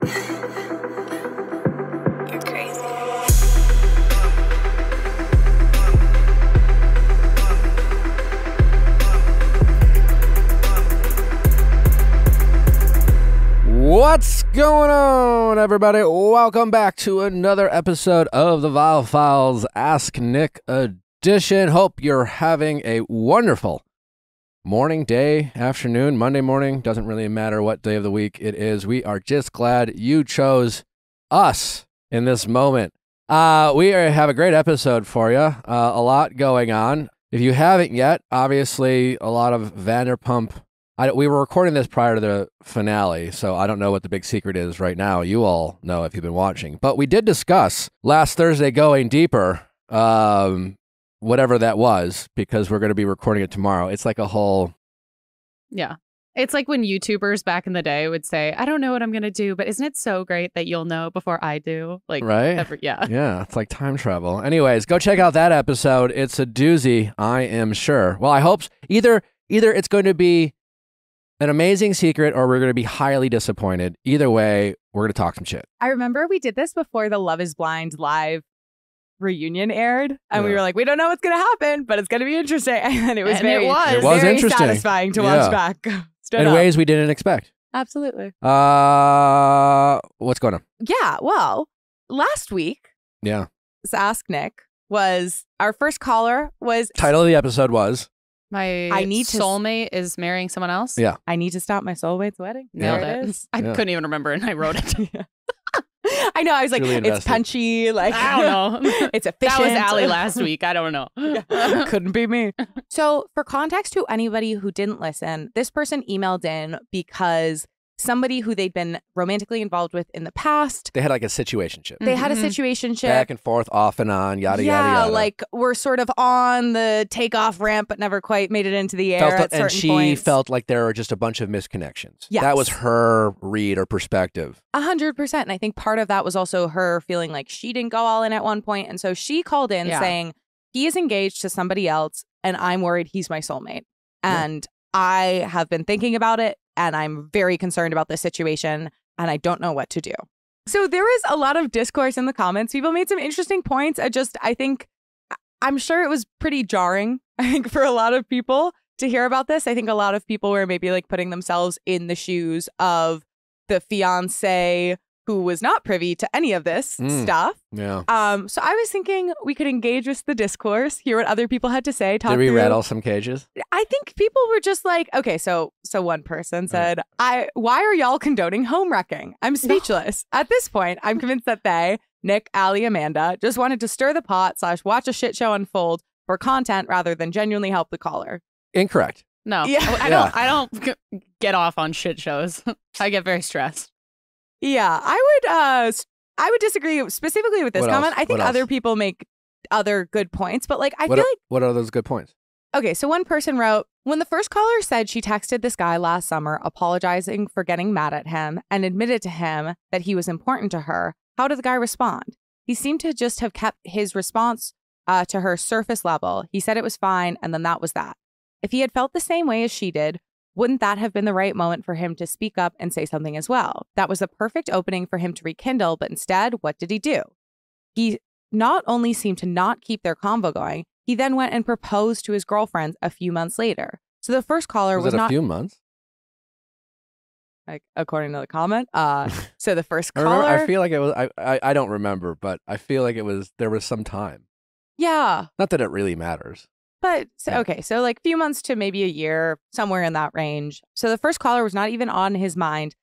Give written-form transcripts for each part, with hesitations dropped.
You're crazy. What's going on, everybody? Welcome back to another episode of the Viall Files Ask Nick edition. Hope you're having a wonderful morning, day, afternoon, Monday morning. Doesn't really matter what day of the week it is. We are just glad you chose us in this moment. Have a great episode for you. A lot going on. If you haven't yet, obviously a lot of Vanderpump. We were recording this prior to the finale, so I don't know what the big secret is right now. You all know if you've been watching. But we did discuss last Thursday going deeper, whatever that was, because we're going to be recording it tomorrow. It's like a whole... Yeah. It's like when YouTubers back in the day would say, I don't know what I'm going to do, but isn't it so great that you'll know before I do? Like, right? Yeah. Yeah, it's like time travel. Anyways, go check out that episode. It's a doozy, I am sure. Well, I hope either it's going to be an amazing secret or we're going to be highly disappointed. Either way, we're going to talk some shit. I remember we did this before the Love is Blind live reunion aired. And we were like, we don't know what's going to happen, but it's going to be interesting. And it was very interesting. Satisfying to watch back. In ways we didn't expect. Absolutely. What's going on? Yeah, well, last week, Ask Nick was, our first caller was... Title of the episode was... My soulmate is marrying someone else? Yeah. I need to stop my soulmate's wedding. Nailed it. I couldn't even remember and I wrote it. I know. I was like, it's punchy. Like, I don't know. It's efficient. That was Allie last week. I don't know. Couldn't be me. So for context to anybody who didn't listen, this person emailed in because somebody who they'd been romantically involved with in the past. They had like a situationship. They had a situationship. Back and forth, off and on, yada, yada, yada. Yeah, like we're sort of on the takeoff ramp, but never quite made it into the air at certain and she points. felt like there were just a bunch of misconnections. Yes. That was her read or perspective. 100%. And I think part of that was also her feeling like she didn't go all in at one point. And so she called in saying, he is engaged to somebody else and I'm worried he's my soulmate. And I have been thinking about it. And I'm very concerned about this situation, and I don't know what to do. So there was a lot of discourse in the comments. People made some interesting points. I'm sure it was pretty jarring, I think, for a lot of people to hear about this. I think a lot of people were maybe like putting themselves in the shoes of the fiance who was not privy to any of this stuff. Yeah. So I was thinking we could engage with the discourse, hear what other people had to say. Did we rattle some cages? I think people were just like, okay, so one person said, why are y'all condoning home wrecking? I'm speechless. At this point, I'm convinced that they, Nick, Allie, Amanda, just wanted to stir the pot / watch a shit show unfold for content rather than genuinely help the caller. Incorrect. No, I don't get off on shit shows. I get very stressed. Yeah, I would disagree specifically with this comment. I think other people make other good points, but like I feel like what are those good points? Okay, so one person wrote, when the first caller said she texted this guy last summer apologizing for getting mad at him and admitted to him that he was important to her, how did the guy respond? He seemed to just have kept his response to her surface level. He said it was fine, and then that was that. If he had felt the same way as she did, wouldn't that have been the right moment for him to speak up and say something as well? That was a perfect opening for him to rekindle, but instead, what did he do? He not only seemed to not keep their convo going, he then went and proposed to his girlfriend a few months later. So the first caller was not... a few months? Like, according to the comment. So the first caller... I feel like it was... I don't remember, but I feel like there was some time. Yeah. Not that it really matters. But, okay, so like a few months to maybe a year, somewhere in that range. So the first caller was not even on his mind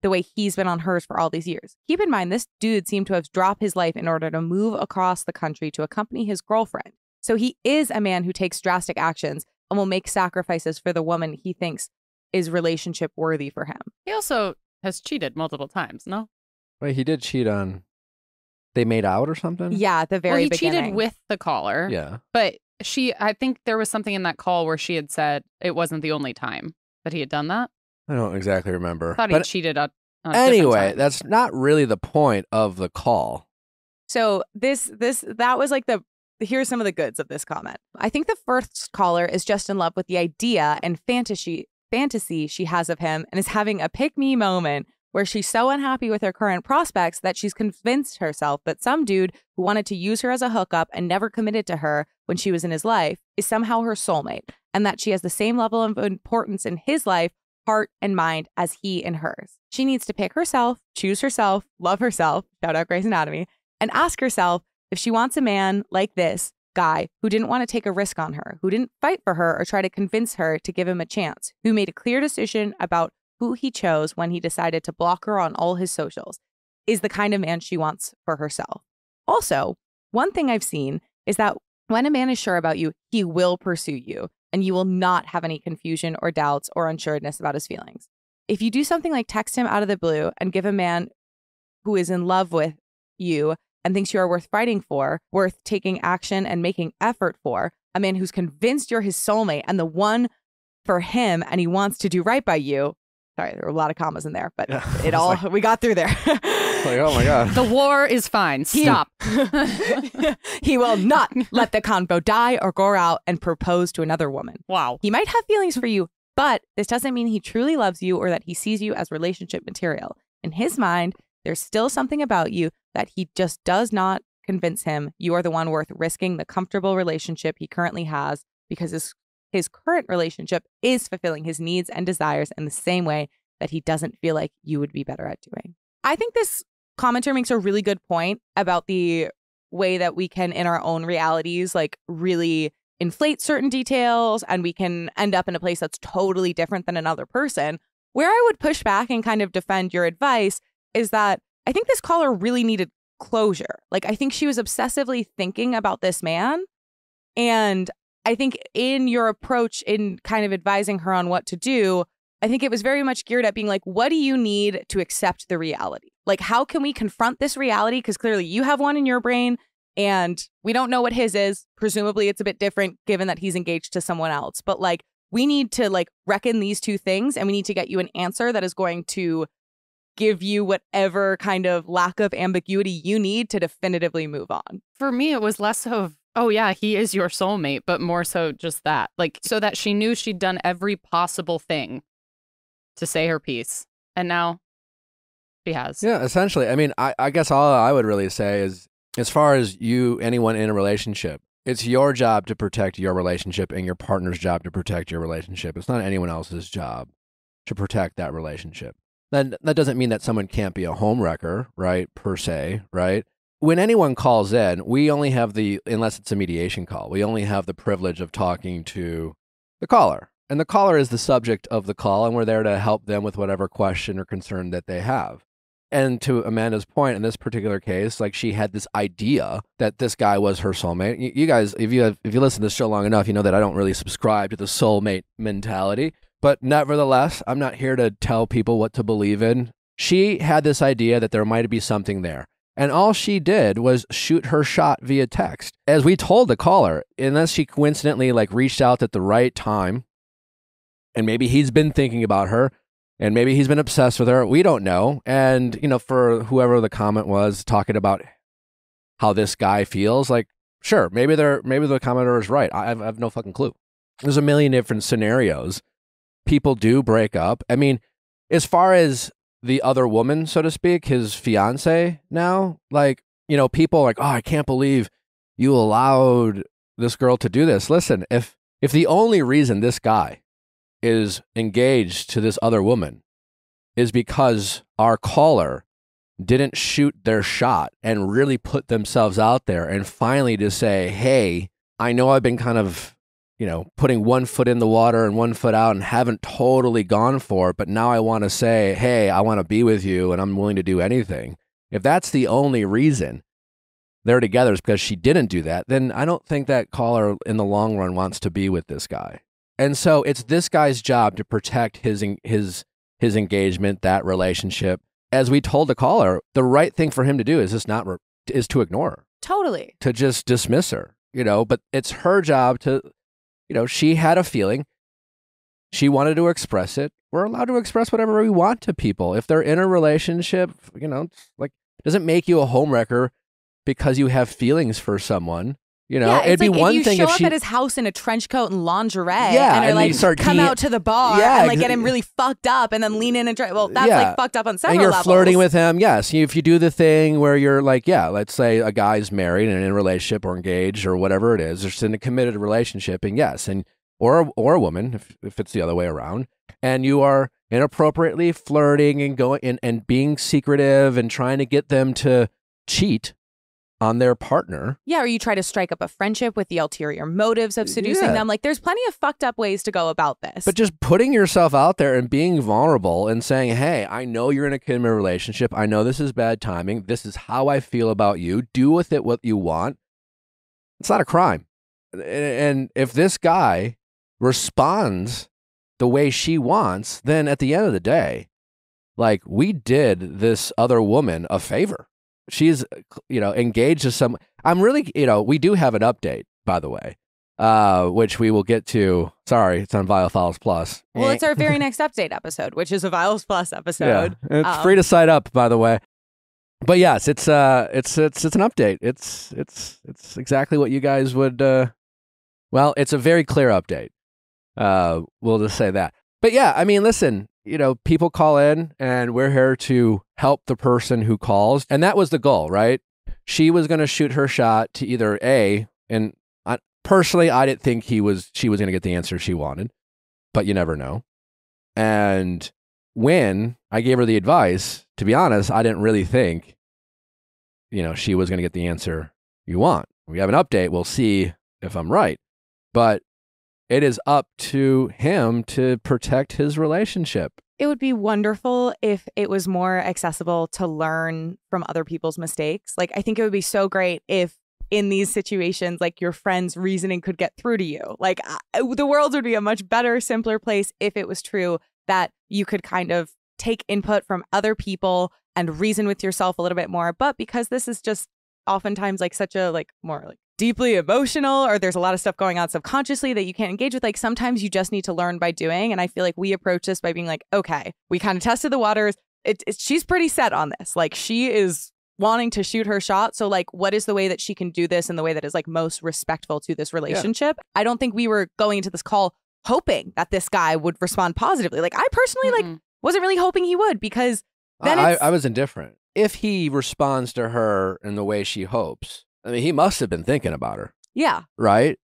the way he's been on hers for all these years. Keep in mind, this dude seemed to have dropped his life in order to move across the country to accompany his girlfriend. So he is a man who takes drastic actions and will make sacrifices for the woman he thinks is relationship worthy for him. He also has cheated multiple times, no? Wait, he did cheat on... They made out or something? Yeah, at the very beginning. He cheated with the caller. Yeah. But... I think there was something in that call where she had said it wasn't the only time that he had done that. I don't exactly remember. I thought he cheated on anyway, that's not really the point of the call. So that was like here's some of the goods of this comment. I think the first caller is just in love with the idea and fantasy she has of him and is having a pick-me moment where she's so unhappy with her current prospects that she's convinced herself that some dude who wanted to use her as a hookup and never committed to her when she was in his life is somehow her soulmate, and that she has the same level of importance in his life, heart, and mind as he in hers. She needs to pick herself, choose herself, love herself, shout out Grey's Anatomy, and ask herself if she wants a man like this guy who didn't want to take a risk on her, who didn't fight for her or try to convince her to give him a chance, who made a clear decision about who he chose when he decided to block her on all his socials, is the kind of man she wants for herself. Also, one thing I've seen is that when a man is sure about you, he will pursue you, and you will not have any confusion or doubts or unsureness about his feelings. If you do something like text him out of the blue and give a man who is in love with you and thinks you are worth fighting for, worth taking action and making effort for, a man who's convinced you're his soulmate and the one for him and he wants to do right by you. Sorry, there were a lot of commas in there, but we got through there. Like, oh my God. The war is fine. Stop. He will not let the convo die or go out and propose to another woman. Wow. He might have feelings for you, but this doesn't mean he truly loves you or that he sees you as relationship material. In his mind, there's still something about you that he just does not convince him you are the one worth risking the comfortable relationship he currently has, because his current relationship is fulfilling his needs and desires in the same way that he doesn't feel like you would be better at doing. I think this commenter makes a really good point about the way that we can, in our own realities, like really inflate certain details, and we can end up in a place that's totally different than another person. Where I would push back and kind of defend your advice is that I think this caller really needed closure. Like, I think she was obsessively thinking about this man, and I think in your approach in kind of advising her on what to do, I think it was very much geared at being like, what do you need to accept the reality? Like, how can we confront this reality? Because clearly you have one in your brain and we don't know what his is. Presumably it's a bit different given that he's engaged to someone else. But like, we need to like reckon these two things, and we need to get you an answer that is going to give you whatever kind of lack of ambiguity you need to definitively move on. For me, it was less of, oh yeah, he is your soulmate, but more so just that. Like, so that she knew she'd done every possible thing to say her piece. And now she has. Yeah, essentially. I mean, I guess all I would really say is, as far as anyone in a relationship, it's your job to protect your relationship and your partner's job to protect your relationship. It's not anyone else's job to protect that relationship. That doesn't mean that someone can't be a homewrecker, right, per se, right? When anyone calls in, we only have unless it's a mediation call, we only have the privilege of talking to the caller. And the caller is the subject of the call, and we're there to help them with whatever question or concern that they have. And to Amanda's point, in this particular case, like, she had this idea that this guy was her soulmate. You guys, if you listen to this show long enough, you know that I don't really subscribe to the soulmate mentality. But nevertheless, I'm not here to tell people what to believe in. She had this idea that there might be something there. And all she did was shoot her shot via text. As we told the caller, unless she coincidentally like reached out at the right time, and maybe he's been thinking about her, and maybe he's been obsessed with her, we don't know. And, you know, for whoever the comment was talking about how this guy feels, like, sure, maybe the commenter is right. I have no fucking clue. There's a million different scenarios. People do break up. I mean, as far as the other woman, so to speak, his fiance now, like, you know, people are like, oh, I can't believe you allowed this girl to do this. Listen, if the only reason this guy is engaged to this other woman is because our caller didn't shoot their shot and really put themselves out there and finally to say, hey, I know I've been kind of, you know, putting one foot in the water and one foot out and haven't totally gone for it, but now I want to say, hey, I want to be with you and I'm willing to do anything. If that's the only reason they're together is because she didn't do that, then I don't think that caller in the long run wants to be with this guy. And so it's this guy's job to protect his engagement, that relationship. As we told the caller, the right thing for him to do is is to ignore her. Totally. To just dismiss her, you know, but it's her job to, you know, she had a feeling. She wanted to express it. We're allowed to express whatever we want to people. If they're in a relationship, you know, like, it doesn't make you a homewrecker because you have feelings for someone. You know, Yeah, it'd it's be like one if you thing show if up she at his house in a trench coat and lingerie, Yeah, and are and like, you start come teeing- out to the bar Yeah, and like get him really fucked up, and then lean in and try. Well, that's Yeah. like fucked up on several and you're levels. flirting with him. Yes, if you do the thing where you're like, yeah, let's say a guy's married and in a relationship or engaged or whatever it is, they're just in a committed relationship, and yes, and or a woman if it's the other way around, and you are inappropriately flirting and going and being secretive and trying to get them to cheat on their partner. Yeah, or you try to strike up a friendship with the ulterior motives of seducing Yeah. them. Like, there's plenty of fucked up ways to go about this. But just putting yourself out there and being vulnerable and saying, hey, I know you're in a committed relationship. I know this is bad timing. This is how I feel about you. Do with it what you want. It's not a crime. And if this guy responds the way she wants, then at the end of the day, like, we did this other woman a favor. She's, engaged to some. I'm really, we do have an update, by the way, which we will get to. Sorry, it's on Viall Files Plus. well, it's our very next update episode, which is a Vials Plus episode. Yeah, it's free to sign up, by the way. But yes, it's an update. It's exactly what you guys would. Well, it's a very clear update. We'll just say that. But yeah, I mean, listen. People call in and we're here to help the person who calls. And that was the goal, right? She was going to shoot her shot to either and personally, I didn't think she was going to get the answer she wanted, but you never know. And when I gave her the advice, to be honest, I didn't really think, she was going to get the answer you want. We have an update. We'll see if I'm right. But it is up to him to protect his relationship. It would be wonderful if it was more accessible to learn from other people's mistakes. Like, I think it would be so great if in these situations, like, your friend's reasoning could get through to you. Like, the world would be a much better, simpler place if it was true that you could kind of take input from other people and reason with yourself a little bit more. But because this is just oftentimes like such a more deeply emotional, or there's a lot of stuff going on subconsciously that you can't engage with, like, sometimes you just need to learn by doing. And I feel like we approach this by being like, okay, we kind of tested the waters. She's pretty set on this. Like, she is wanting to shoot her shot. So, like, what is the way that she can do this in the way that is like most respectful to this relationship? Yeah. I don't think we were going into this call hoping that this guy would respond positively. Like, I personally wasn't really hoping he would, because then I was indifferent. If he responds to her in the way she hopes, I mean, he must have been thinking about her. Yeah. Right?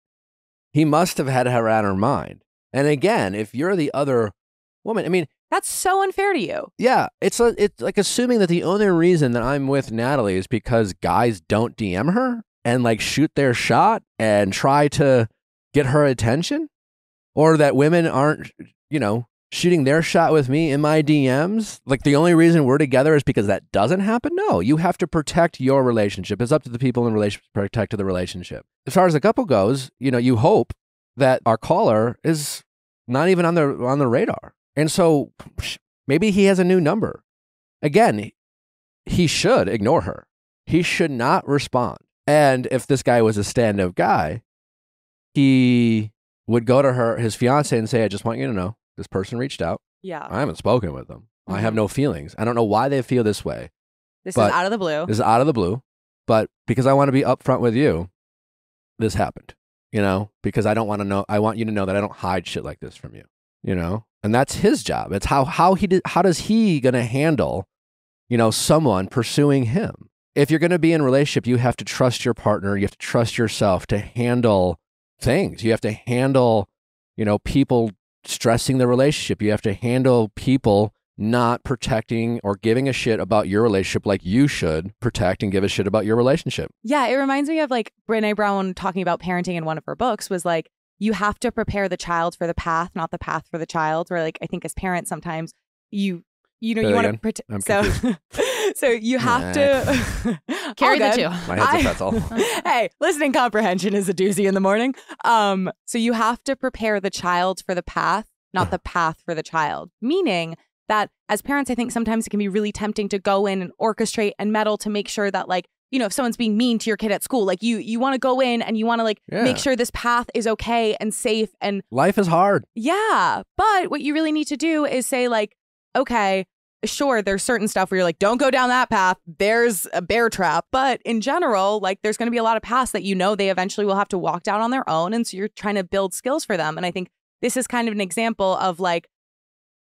He must have had her on her mind. And again, if you're the other woman, I mean, that's so unfair to you. Yeah. It's like assuming that the only reason that I'm with Natalie is because guys don't DM her and like shoot their shot and try to get her attention, or that women aren't, shooting their shot with me in my DMs. Like, the only reason we're together is because that doesn't happen. No, you have to protect your relationship. It's up to the people in the relationship to protect the relationship. As far as the couple goes, you hope that our caller is not even on the radar. And so maybe he has a new number. Again, he should ignore her. He should not respond. And if this guy was a stand-up guy, he would go to his fiance and say, I just want you to know, this person reached out. Yeah. I haven't spoken with them. I have no feelings. I don't know why they feel this way. This is out of the blue. This is out of the blue. But because I want to be upfront with you, this happened, because I don't want to know. I want you to know that I don't hide shit like this from you, and that's his job. It's how does he going to handle, someone pursuing him? If you're going to be in a relationship, you have to trust your partner. You have to trust yourself to handle things. You have to handle, people stressing the relationship. You have to handle people not protecting or giving a shit about your relationship like you should protect and give a shit about your relationship. Yeah, it reminds me of like Brené Brown talking about parenting in one of her books, was like, you have to prepare the child for the path, not the path for the child. Or like, I think as parents, sometimes you want to protect. So you have to carry the two. My head's a pretzel. Hey, listening comprehension is a doozy in the morning. So you have to prepare the child for the path, not the path for the child. Meaning that as parents, I think sometimes it can be really tempting to go in and orchestrate and meddle to make sure that, like, if someone's being mean to your kid at school, like you want to go in and you want to make sure this path is okay and safe. And life is hard. Yeah. But what you really need to do is say, like, okay, sure, there's certain stuff where you're like, don't go down that path. There's a bear trap. But in general, like there's going to be a lot of paths that they eventually will have to walk down on their own. And so you're trying to build skills for them. And I think this is kind of an example of like,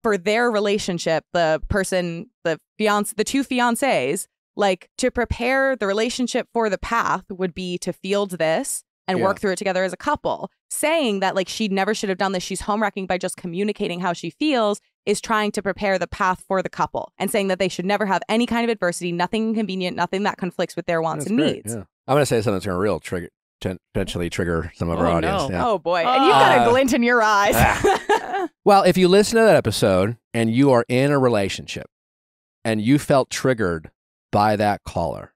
for their relationship, the two fiancés, like to prepare the relationship for the path would be to field this and work through it together as a couple. Saying that like she never should have done this, she's home wrecking by just communicating how she feels, is trying to prepare the path for the couple and saying that they should never have any kind of adversity, nothing inconvenient, nothing that conflicts with their wants and needs. Yeah. I'm going to say something that's going to potentially trigger some of our audience. No. Yeah. Oh boy. And you've got a glint in your eyes. Well, if you listen to that episode and you are in a relationship and you felt triggered by that caller,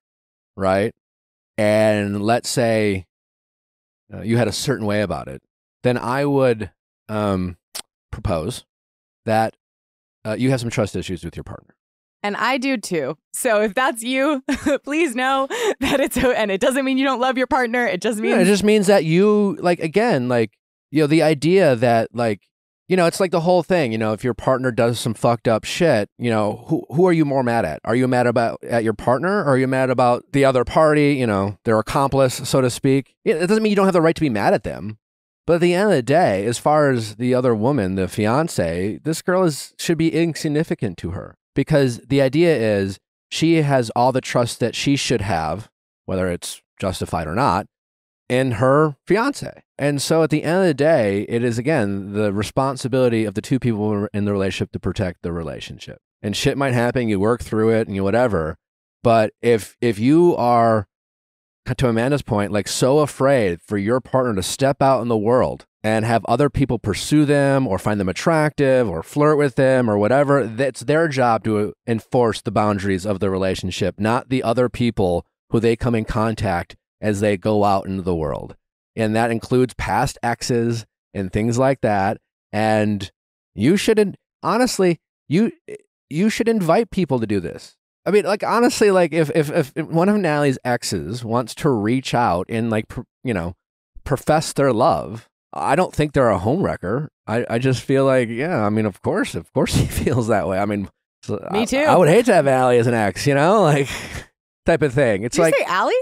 right? And let's say you had a certain way about it, then I would propose that you have some trust issues with your partner. And I do too. So if that's you, please know that and it doesn't mean you don't love your partner. It just means it just means that you the idea that it's like the whole thing, if your partner does some fucked up shit, who are you more mad at? Are you mad at your partner, or are you mad about the other party, their accomplice, so to speak? It doesn't mean you don't have the right to be mad at them. But at the end of the day, as far as the other woman, the fiance, this girl should be insignificant to her, because the idea is she has all the trust that she should have, whether it's justified or not, in her fiance. And so at the end of the day, it is, again, the responsibility of the two people in the relationship to protect the relationship. And shit might happen, you work through it and you whatever. But if you are, to Amanda's point, like so afraid for your partner to step out in the world and have other people pursue them or find them attractive or flirt with them or whatever, that's their job to enforce the boundaries of the relationship, not the other people who they come in contact as they go out into the world. And that includes past exes and things like that. And you shouldn't, honestly, you should invite people to do this. I mean, like, honestly, like if one of Natalie's exes wants to reach out and profess their love, I don't think they're a homewrecker. I just feel like, yeah, I mean, of course he feels that way. I mean, me too. I would hate to have Allie as an ex, like type of thing. It's Did like, you say Allie?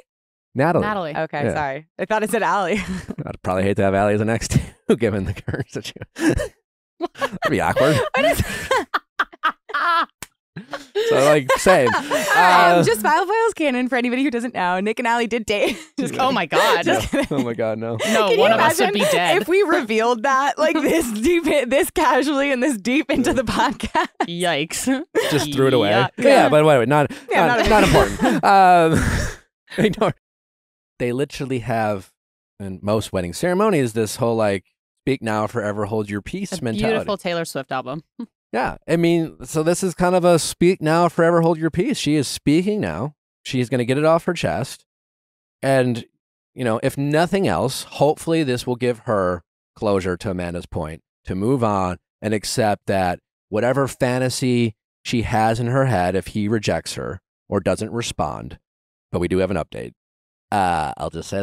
Natalie. Okay, Yeah. sorry. I thought it said Allie. I'd probably hate to have Allie as an ex too, given the current situation. That'd be awkward. So, like, same. Just Viall Files canon for anybody who doesn't know. Nick and Allie did date. Oh my God. Oh my God, no. No, Can one you of us would imagine be dead. if we revealed that like this casually and this deep into the podcast? Yikes. Just threw it away. Yuck. Yeah, but wait, not important. Ignore. They literally have, in most wedding ceremonies, this whole like, speak now, forever hold your peace A mentality. beautiful Taylor Swift album. Yeah. I mean, so this is kind of a speak now, forever hold your peace. She is speaking now. She's going to get it off her chest. And, if nothing else, hopefully this will give her closure, to Amanda's point, to move on and accept that whatever fantasy she has in her head, if he rejects her or doesn't respond, but we do have an update. I'll just say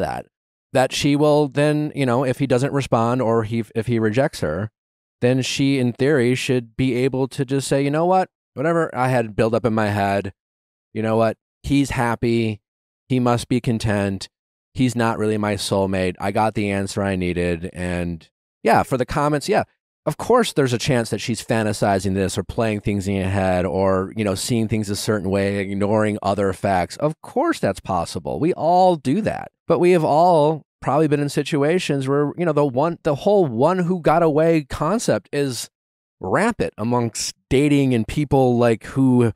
that she will then, if he doesn't respond or if he rejects her, then she, in theory, should be able to just say, you know what, whatever I had built up in my head, you know what, he's happy, he must be content, he's not really my soulmate, I got the answer I needed. And yeah, for the comments, yeah, of course there's a chance that she's fantasizing this or playing things in your head or, seeing things a certain way, ignoring other facts. Of course that's possible. We all do that. But we have all probably been in situations where, the whole one who got away concept is rampant amongst dating and people like who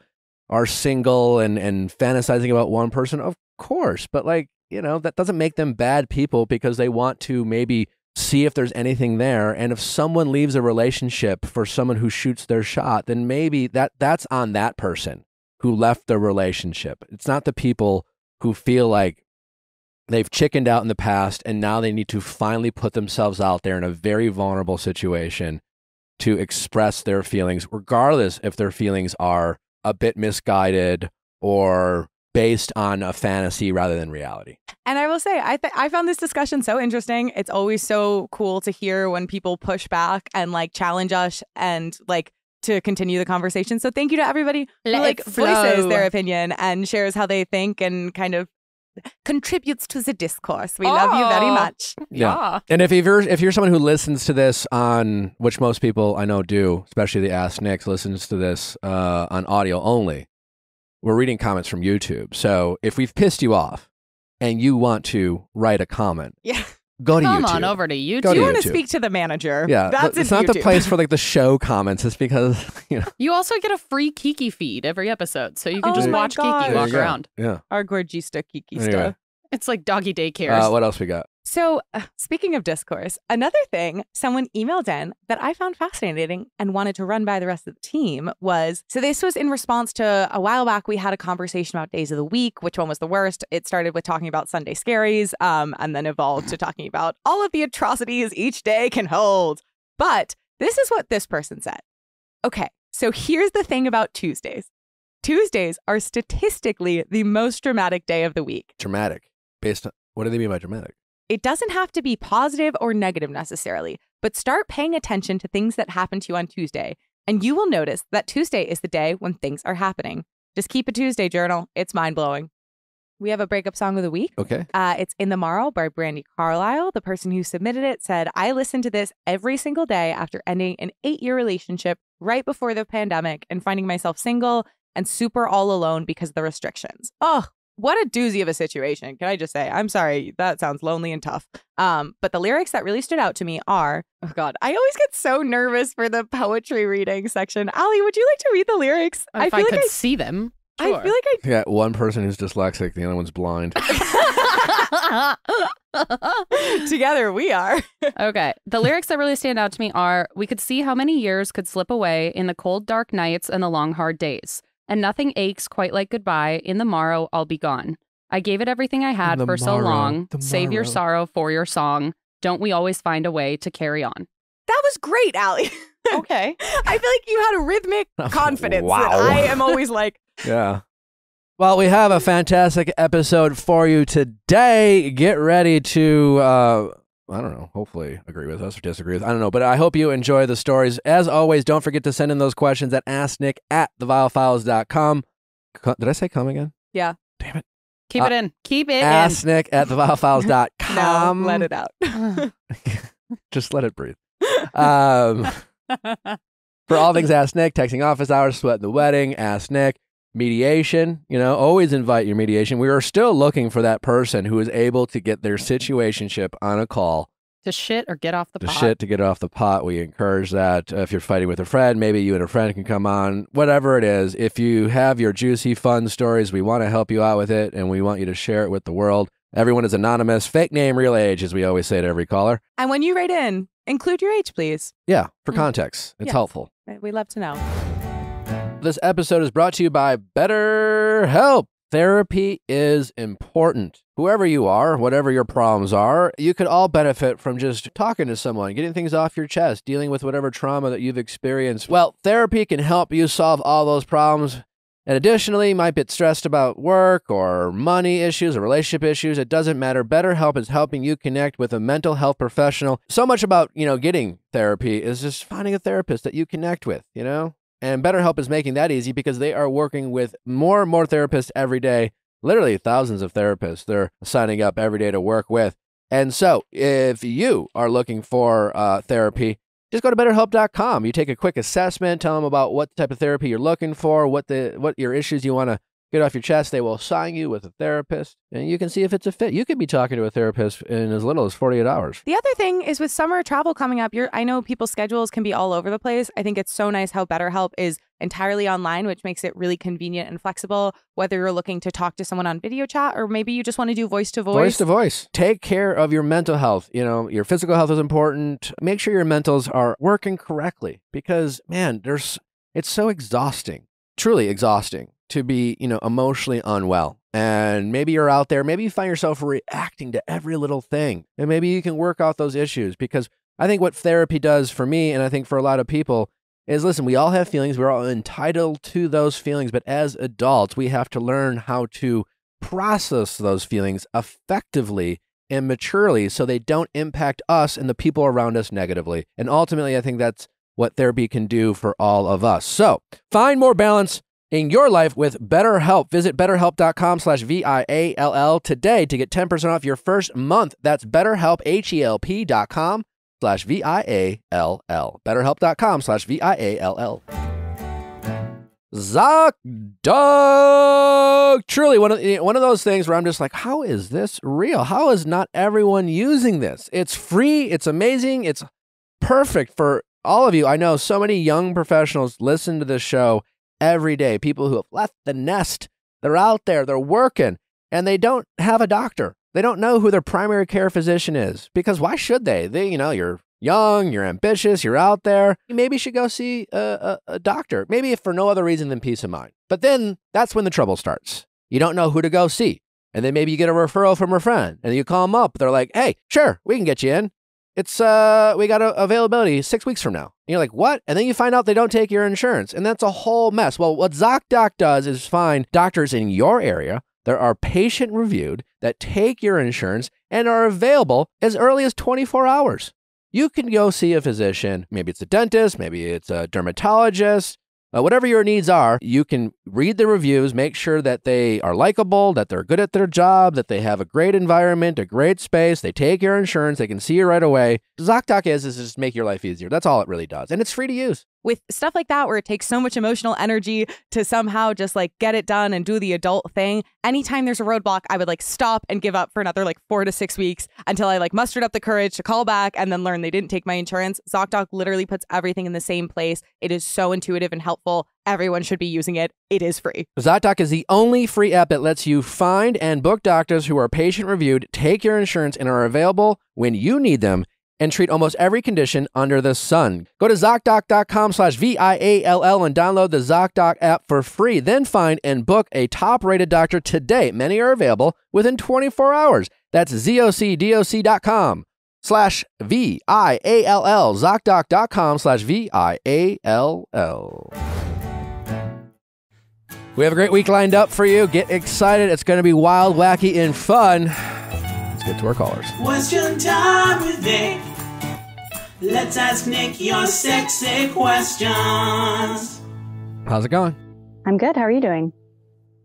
are single and fantasizing about one person. Of course. But that doesn't make them bad people because they want to maybe see if there's anything there. And if someone leaves a relationship for someone who shoots their shot, then maybe that's on that person who left the relationship. It's not the people who feel like they've chickened out in the past and now they need to finally put themselves out there in a very vulnerable situation to express their feelings, regardless if their feelings are a bit misguided or based on a fantasy rather than reality. And I will say, I found this discussion so interesting. It's always so cool to hear when people push back and like challenge us and like to continue the conversation. So thank you to everybody who Let like it voices flow. their opinion and shares how they think and kind of contributes to the discourse. We love you very Oh. much. Yeah. And if you're someone who listens to this on, which most people I know do, especially the Ask Nick listens to this on audio only, we're reading comments from YouTube. So if we've pissed you off and you want to write a comment, Yeah. go to Come YouTube. on over to YouTube. Go Do to you want to YouTube. speak to the manager? Yeah, That's it's in not the YouTube. place for like the show comments. It's because You also get a free Kiki feed every episode, so you can Oh just my watch gosh. Kiki There walk you go. around. Yeah. Our gorgista Kiki Anyway. stuff. It's like doggy daycares. What else we got? So, speaking of discourse, another thing someone emailed in that I found fascinating and wanted to run by the rest of the team was, so this was in response to a while back, we had a conversation about days of the week, which one was the worst. It started with talking about Sunday scaries, and then evolved to talking about all of the atrocities each day can hold. But this is what this person said. Okay, so here's the thing about Tuesdays. Tuesdays are statistically the most dramatic day of the week. Dramatic. Based on what do they mean by dramatic? It doesn't have to be positive or negative necessarily, but start paying attention to things that happen to you on Tuesday, and you will notice that Tuesday is the day when things are happening. Just keep a Tuesday journal. It's mind-blowing. We have a breakup song of the week. Okay. It's In the Morrow by Brandy Carlisle. The person who submitted it said, I listen to this every single day after ending an 8-year relationship right before the pandemic and finding myself single and super all alone because of the restrictions. Oh, what a doozy of a situation. Can I just say, I'm sorry, that sounds lonely and tough. But the lyrics that really stood out to me are, oh God, I always get so nervous for the poetry reading section. Allie, would you like to read the lyrics? If I could see them. I feel like You got one person who's dyslexic, the other one's blind. together we are. Okay. The lyrics that really stand out to me are, we could see how many years could slip away in the cold, dark nights and the long, hard days. And nothing aches quite like goodbye. In the morrow, I'll be gone. I gave it everything I had the for so morrow, long. the Save your morrow. sorrow for your song. Don't we always find a way to carry on? That was great, Allie. Okay. I feel like you had a rhythmic confidence that Wow. I am always like, Yeah. Well, we have a fantastic episode for you today. Get ready to, I don't know, hopefully agree with us or disagree with, I don't know, but I hope you enjoy the stories. As always, don't forget to send in those questions at asknick@theviallfiles.com. Did I say come again? Yeah. Damn it. Keep it in. Keep it Asknick@theviallfiles.com. no, let it out. Just let it breathe. For all things Ask Nick, texting office hours, sweating the wedding, Ask Nick, mediation, always invite your mediation. We are still looking for that person who is able to get their situationship on a call. To shit or get off the To pot. shit to get off the pot. We encourage that. If you're fighting with a friend, maybe you and a friend can come on. Whatever it is, if you have your juicy, fun stories, we want to help you out with it, and we want you to share it with the world. Everyone is anonymous. Fake name, real age, as we always say to every caller. And when you write in, include your age, please. Yeah, for context. It's Yes. helpful. We'd love to know. This episode is brought to you by BetterHelp. Therapy is important. Whoever you are, whatever your problems are, you could all benefit from just talking to someone, getting things off your chest, dealing with whatever trauma that you've experienced. Well, therapy can help you solve all those problems. And additionally, you might be stressed about work or money issues or relationship issues. It doesn't matter. BetterHelp is helping you connect with a mental health professional. So much about, getting therapy is just finding a therapist that you connect with, And BetterHelp is making that easy because they are working with more and more therapists every day, literally thousands of therapists they're signing up every day to work with. And so if you are looking for therapy, just go to BetterHelp.com. You take a quick assessment, tell them about what type of therapy you're looking for, what your issues you want to get off your chest. They will assign you with a therapist, and you can see if it's a fit. You could be talking to a therapist in as little as 48 hours. The other thing is with summer travel coming up, I know people's schedules can be all over the place. I think it's so nice how BetterHelp is entirely online, which makes it really convenient and flexible, whether you're looking to talk to someone on video chat or maybe you just want to do voice to voice. Voice to voice. Take care of your mental health. Your physical health is important. Make sure your mentals are working correctly because, man, it's so exhausting, truly exhausting to be, emotionally unwell. And maybe you're out there, maybe you find yourself reacting to every little thing. And maybe you can work out those issues because I think what therapy does for me, and I think for a lot of people, is listen, we all have feelings. We're all entitled to those feelings. But as adults, we have to learn how to process those feelings effectively and maturely so they don't impact us and the people around us negatively. And ultimately, I think that's what therapy can do for all of us. So find more balance in your life with BetterHelp. Visit betterhelp.com/VIALL today to get 10% off your first month. That's BetterHelp, HELP.com/VIALL. BetterHelp.com/VIALL. ZocDoc! Truly one of those things where I'm just like, how is this real? How is not everyone using this? It's free. It's amazing. It's perfect for all of you. I know so many young professionals listen to this show every day. People who have left the nest. They're out there. They're working. And they don't have a doctor. They don't know who their primary care physician is. Because why should they? You're young, you're ambitious, you're out there. You maybe should go see a doctor. Maybe if for no other reason than peace of mind. But then that's when the trouble starts. You don't know who to go see. And then maybe you get a referral from a friend. And you call them up. They're like, hey, sure, we can get you in. It's, we got availability 6 weeks from now. And you're like, what? And then you find out they don't take your insurance. And that's a whole mess. Well, what ZocDoc does is find doctors in your area that are patient reviewed, that take your insurance, and are available as early as 24 hours. You can go see a physician. Maybe it's a dentist, maybe it's a dermatologist, whatever your needs are. You can read the reviews, make sure that they are likable, that they're good at their job, that they have a great environment, a great space. They take your insurance. They can see you right away. ZocDoc is just make your life easier. That's all it really does. And it's free to use. With stuff like that, where it takes so much emotional energy to somehow just like get it done and do the adult thing. Anytime there's a roadblock, I would like stop and give up for another like 4 to 6 weeks until I like mustered up the courage to call back and then learn they didn't take my insurance. ZocDoc literally puts everything in the same place. It is so intuitive and helpful. Everyone should be using it. It is free. ZocDoc is the only free app that lets you find and book doctors who are patient reviewed, take your insurance, and are available when you need them, and treat almost every condition under the sun. Go to ZocDoc.com/VIALL and download the ZocDoc app for free. Then find and book a top-rated doctor today. Many are available within 24 hours. That's ZocDoc.com/VIALL. ZocDoc.com/VIALL. We have a great week lined up for you. Get excited. It's going to be wild, wacky, and fun. Let's get to our callers. Question time with Nick. Let's ask Nick your sexy questions. How's it going? I'm good. How are you doing?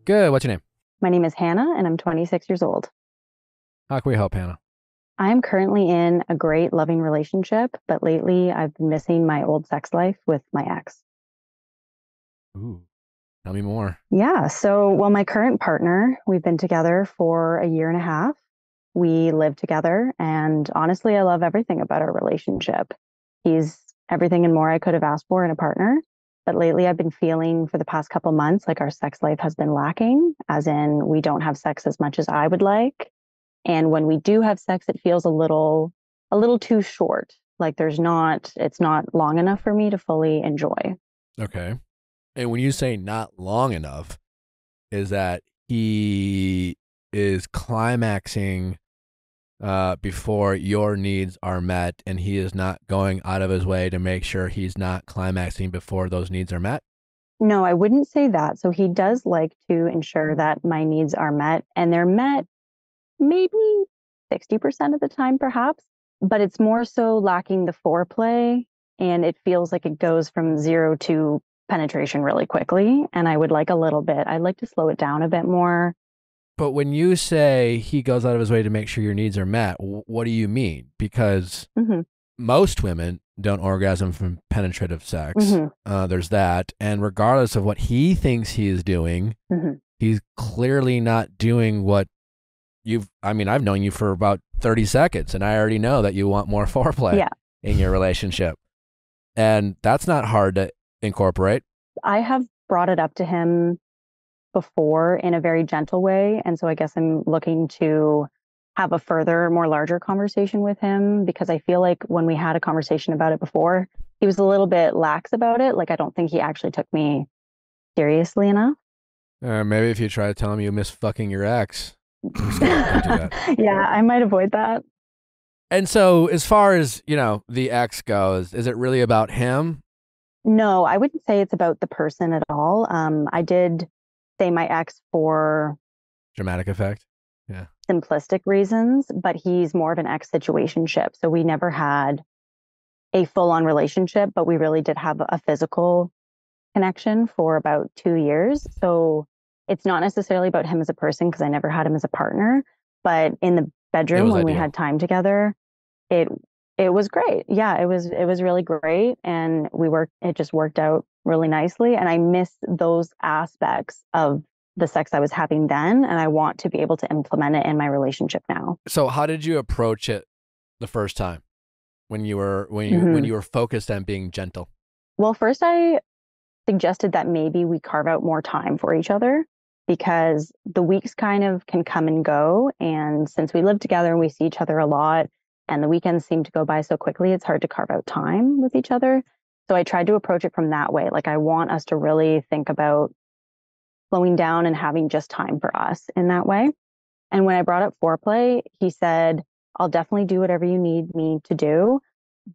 Good. What's your name? My name is Hannah, and I'm 26 years old. How can we help, Hannah? I am currently in a great, loving relationship, but lately I've been missing my old sex life with my ex. Ooh, tell me more. Yeah. So, my current partner, we've been together for a year and a half. We live together, and honestly, I love everything about our relationship. He's everything and more I could have asked for in a partner. But lately, I've been feeling for the past couple months like our sex life has been lacking, as in we don't have sex as much as I would like. And when we do have sex, it feels a little too short. Like it's not long enough for me to fully enjoy. Okay. And when you say not long enough, is that he is climaxing before your needs are met, and he is not going out of his way to make sure he's not climaxing before those needs are met? No, I wouldn't say that. So he does like to ensure that my needs are met, and they're met maybe 60% of the time, perhaps, but it's more so lacking the foreplay, and it feels like it goes from 0 to penetration really quickly. And I would like a little bit. I'd like to slow it down a bit more. But when you say he goes out of his way to make sure your needs are met, what do you mean? Because most women don't orgasm from penetrative sex. There's that. And regardless of what he thinks he is doing, he's clearly not doing what I've known you for about 30 seconds, and I already know that you want more foreplay in your relationship. And that's not hard to incorporate. I have brought it up to him before in a very gentle way. And so I guess I'm looking to have a further, more larger conversation with him, because I feel like when we had a conversation about it before, he was a little bit lax about it. Like, I don't think he actually took me seriously enough. Maybe if you try to tell him you miss fucking your ex. Don't do that. Yeah, I might avoid that. And so as far as, the ex goes, is it really about him? No, I wouldn't say it's about the person at all. I did say my ex for dramatic effect. Yeah. Simplistic reasons, but he's more of an ex-situationship. So we never had a full-on relationship, but we really did have a physical connection for about 2 years. So it's not necessarily about him as a person because I never had him as a partner, but in the bedroom when we had time together, it was great. Yeah, it was really great, and it just worked out really nicely, and I miss those aspects of the sex I was having then, and I want to be able to implement it in my relationship now. So how did you approach it the first time when you were focused on being gentle? Well, first I suggested that maybe we carve out more time for each other because the weeks kind of can come and go. And since we live together and we see each other a lot and the weekends seem to go by so quickly, it's hard to carve out time with each other. So I tried to approach it from that way. Like I want us to really think about slowing down and having just time for us in that way. And when I brought up foreplay, he said, I'll definitely do whatever you need me to do.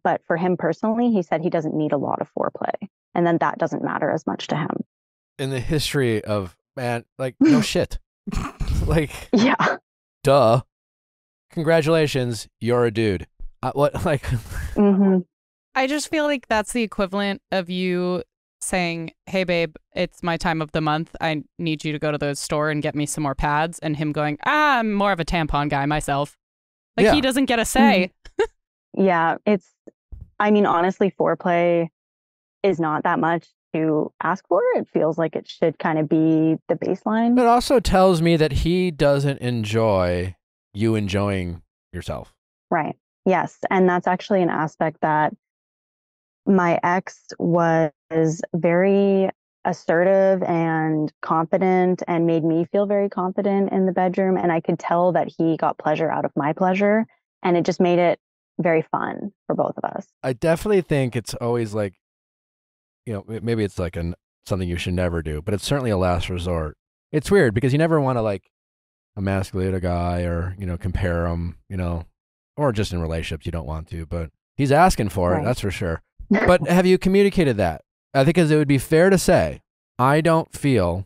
But for him personally, he said he doesn't need a lot of foreplay. And then that doesn't matter as much to him. In the history of, man, like, no shit. Like, yeah. Duh. Congratulations, you're a dude. What, like... I just feel like that's the equivalent of you saying, hey, babe, it's my time of the month. I need you to go to the store and get me some more pads. And him going, I'm more of a tampon guy myself. Like, he doesn't get a say. Yeah, honestly, foreplay is not that much to ask for. It feels like it should kind of be the baseline. But it also tells me that he doesn't enjoy you enjoying yourself. Right. Yes. And that's actually an aspect that my ex was very assertive and confident and made me feel very confident in the bedroom. And I could tell that he got pleasure out of my pleasure. And it just made it very fun for both of us. I definitely think it's always like, maybe it's like something you should never do, but it's certainly a last resort. It's weird because you never want to like emasculate a guy or, compare him, or just in relationships, you don't want to, but he's asking for it. That's for sure. But have you communicated that? I think it would be fair to say, I don't feel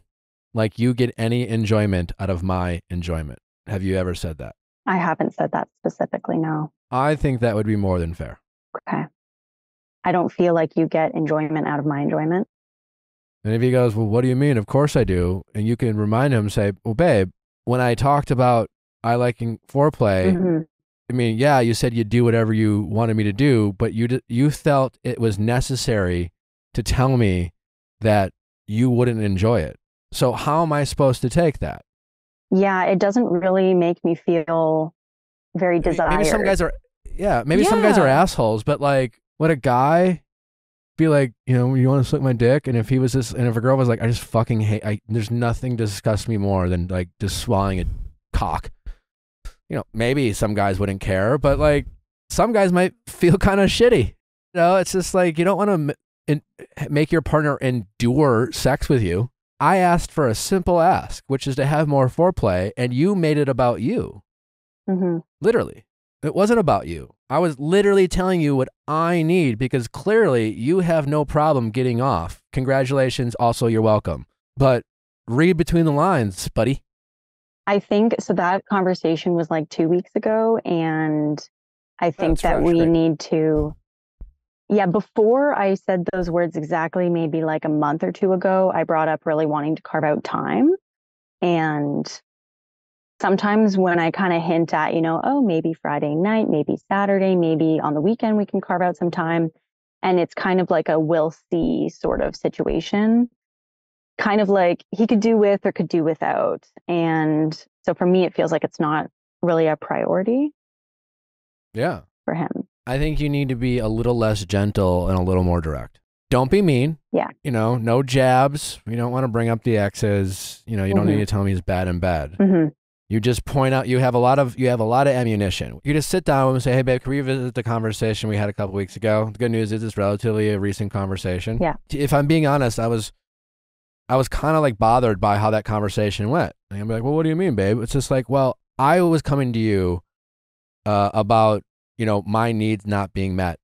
like you get any enjoyment out of my enjoyment. Have you ever said that? I haven't said that specifically, no. I think that would be more than fair. Okay. I don't feel like you get enjoyment out of my enjoyment. And if he goes, well, what do you mean? Of course I do. And you can remind him, say, well, babe, when I talked about I liking foreplay, I mean, yeah, you said you'd do whatever you wanted me to do, but you felt it was necessary to tell me that you wouldn't enjoy it. So how am I supposed to take that? Yeah, it doesn't really make me feel very desired. Maybe some guys are, some guys are assholes, but like, would a guy be like, you want to suck my dick? And if he was and if a girl was like, I just fucking hate, there's nothing disgusts me more than like just swallowing a cock. Maybe some guys wouldn't care, but like some guys might feel kind of shitty. It's just like, you don't want to make your partner endure sex with you. I asked for a simple ask, which is to have more foreplay, and you made it about you. Literally. It wasn't about you. I was literally telling you what I need because clearly you have no problem getting off. Congratulations. Also, you're welcome. But read between the lines, buddy. I think so. That conversation was like 2 weeks ago. And I think that we need to, before I said those words exactly, maybe like a month or two ago, I brought up really wanting to carve out time. And sometimes when I kind of hint at, maybe Friday night, maybe Saturday, maybe on the weekend, we can carve out some time. And it's kind of like a we'll see sort of situation. Kind of like he could do with or could do without. And so for me, it feels like it's not really a priority. Yeah. For him. I think you need to be a little less gentle and a little more direct. Don't be mean. Yeah. No jabs. You don't want to bring up the exes. You don't need to tell me he's bad in bed. You just point out you have a lot of ammunition. You just sit down and say, hey, babe, can we revisit the conversation we had a couple weeks ago? The good news is it's relatively a recent conversation. Yeah. If I'm being honest, I was kind of like bothered by how that conversation went. And I'm like, well, what do you mean, babe? It's just like, well, I was coming to you about, my needs not being met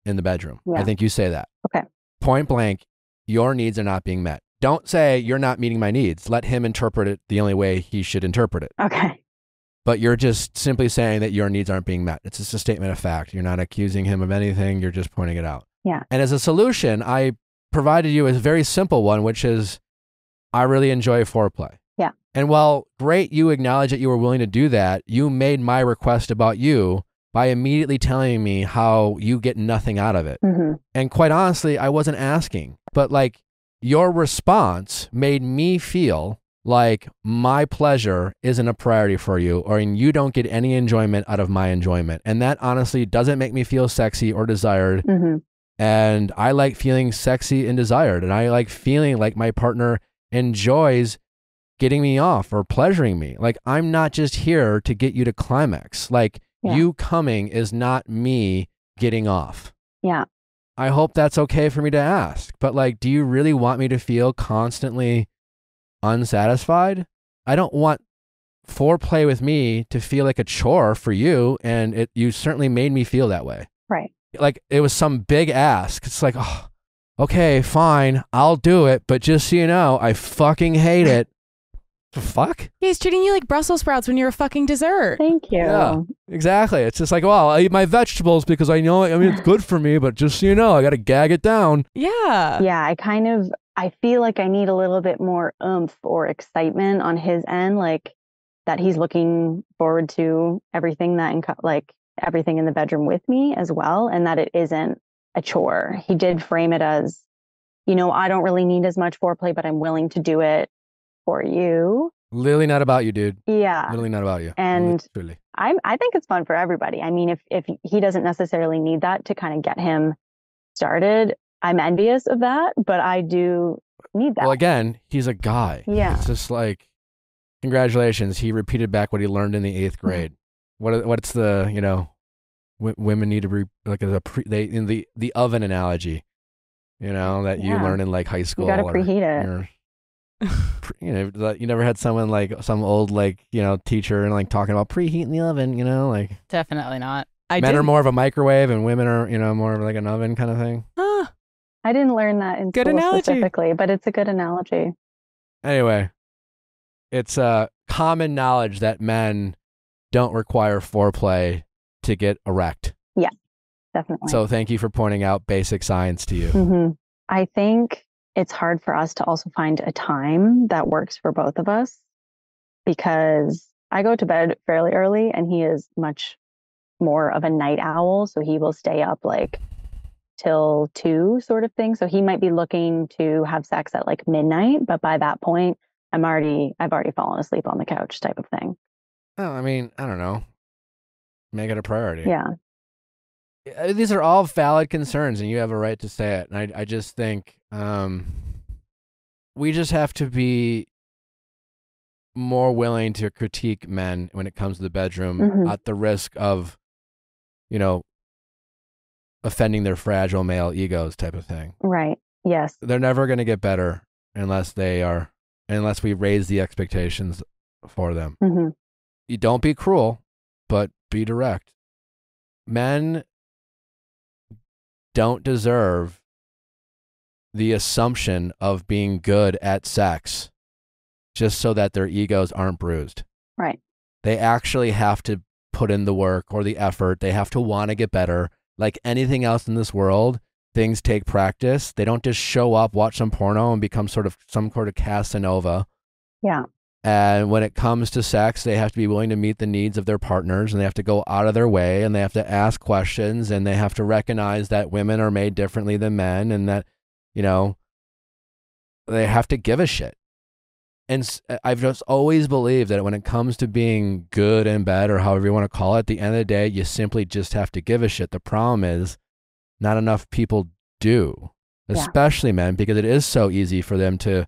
in the bedroom. Yeah. I think you say that. Okay. Point blank, your needs are not being met. Don't say you're not meeting my needs. Let him interpret it the only way he should interpret it. Okay. but you're just simply saying that your needs aren't being met. It's just a statement of fact. You're not accusing him of anything. You're just pointing it out. Yeah. And as a solution, I provided you a very simple one, which is I really enjoy foreplay. Yeah. And while great, you acknowledge that you were willing to do that, you made my request about you by immediately telling me how you get nothing out of it. Mm-hmm. And quite honestly, I wasn't asking, but like your response made me feel like my pleasure isn't a priority for you, or you don't get any enjoyment out of my enjoyment. And that honestly doesn't make me feel sexy or desired. Mm-hmm. And I like feeling sexy and desired. And I like feeling like my partner enjoys getting me off or pleasuring me. Like I'm not just here to get you to climax. Like you coming is not me getting off. Yeah. I hope that's okay for me to ask. But like, do you really want me to feel constantly unsatisfied? I don't want foreplay with me to feel like a chore for you. And you certainly made me feel that way. Right. Like it was some big ask. It's like, oh, okay, fine, I'll do it. But just so you know, I fucking hate it. The fuck? Yeah, he's treating you like Brussels sprouts when you're a fucking dessert. Thank you. Yeah, exactly. It's just like, well, I eat my vegetables because I know, I mean, it's good for me, but just so you know, I got to gag it down. Yeah. Yeah, I feel like I need a little bit more oomph or excitement on his end, like that he's looking forward to everything everything in the bedroom with me as well, and that it isn't a chore. He did frame it as, I don't really need as much foreplay, but I'm willing to do it for you. Literally not about you, dude. Yeah. Literally not about you. And Literally. I think it's fun for everybody. I mean, if he doesn't necessarily need that to kind of get him started, I'm envious of that, but I do need that. Well, again, he's a guy. Yeah. It's just like, congratulations. He repeated back what he learned in the 8th grade. What's the, women need to be like in the oven analogy, that you learn in like high school. You got to preheat it. You never had someone like some old teacher and like talking about preheating the oven, like Definitely not. Men are more of a microwave and women are more of like an oven kind of thing. I didn't learn that in good school analogy. Specifically, but it's a good analogy. Anyway, it's common knowledge that men don't require foreplay to get erect. Yeah, definitely. So thank you for pointing out basic science to you. Mm-hmm. I think it's hard for us to also find a time that works for both of us, because I go to bed fairly early and he is much more of a night owl. So he will stay up like till 2 sort of thing. So he might be looking to have sex at like midnight, but by that point I've already fallen asleep on the couch type of thing. Oh, I mean, I don't know. Make it a priority. Yeah. These are all valid concerns and you have a right to say it. And I just think we just have to be more willing to critique men when it comes to the bedroom at the risk of, offending their fragile male egos type of thing. Right. Yes. They're never going to get better unless we raise the expectations for them. Mm-hmm. You don't be cruel, but be direct. Men don't deserve the assumption of being good at sex just so that their egos aren't bruised. Right. They actually have to put in the work or the effort. They have to want to get better. Like anything else in this world, things take practice. They don't just show up, watch some porno, and become some sort of Casanova. Yeah. And when it comes to sex, they have to be willing to meet the needs of their partners, and they have to go out of their way, and they have to ask questions, and they have to recognize that women are made differently than men, and that, they have to give a shit. And I've just always believed that when it comes to being good in bed, or however you want to call it, at the end of the day, you simply just have to give a shit. The problem is not enough people do, especially men, because it is so easy for them to,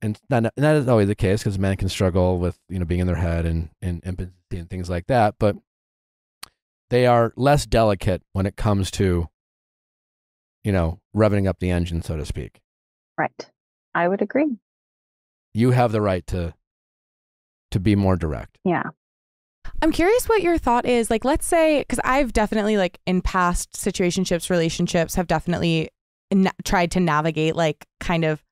and that is always the case because men can struggle with, being in their head and impotency and things like that. But they are less delicate when it comes to, revving up the engine, so to speak. Right. I would agree. You have the right to be more direct. Yeah. I'm curious what your thought is. Like, let's say, because I've definitely, like, in past situationships, relationships, have definitely tried to navigate, like, kind of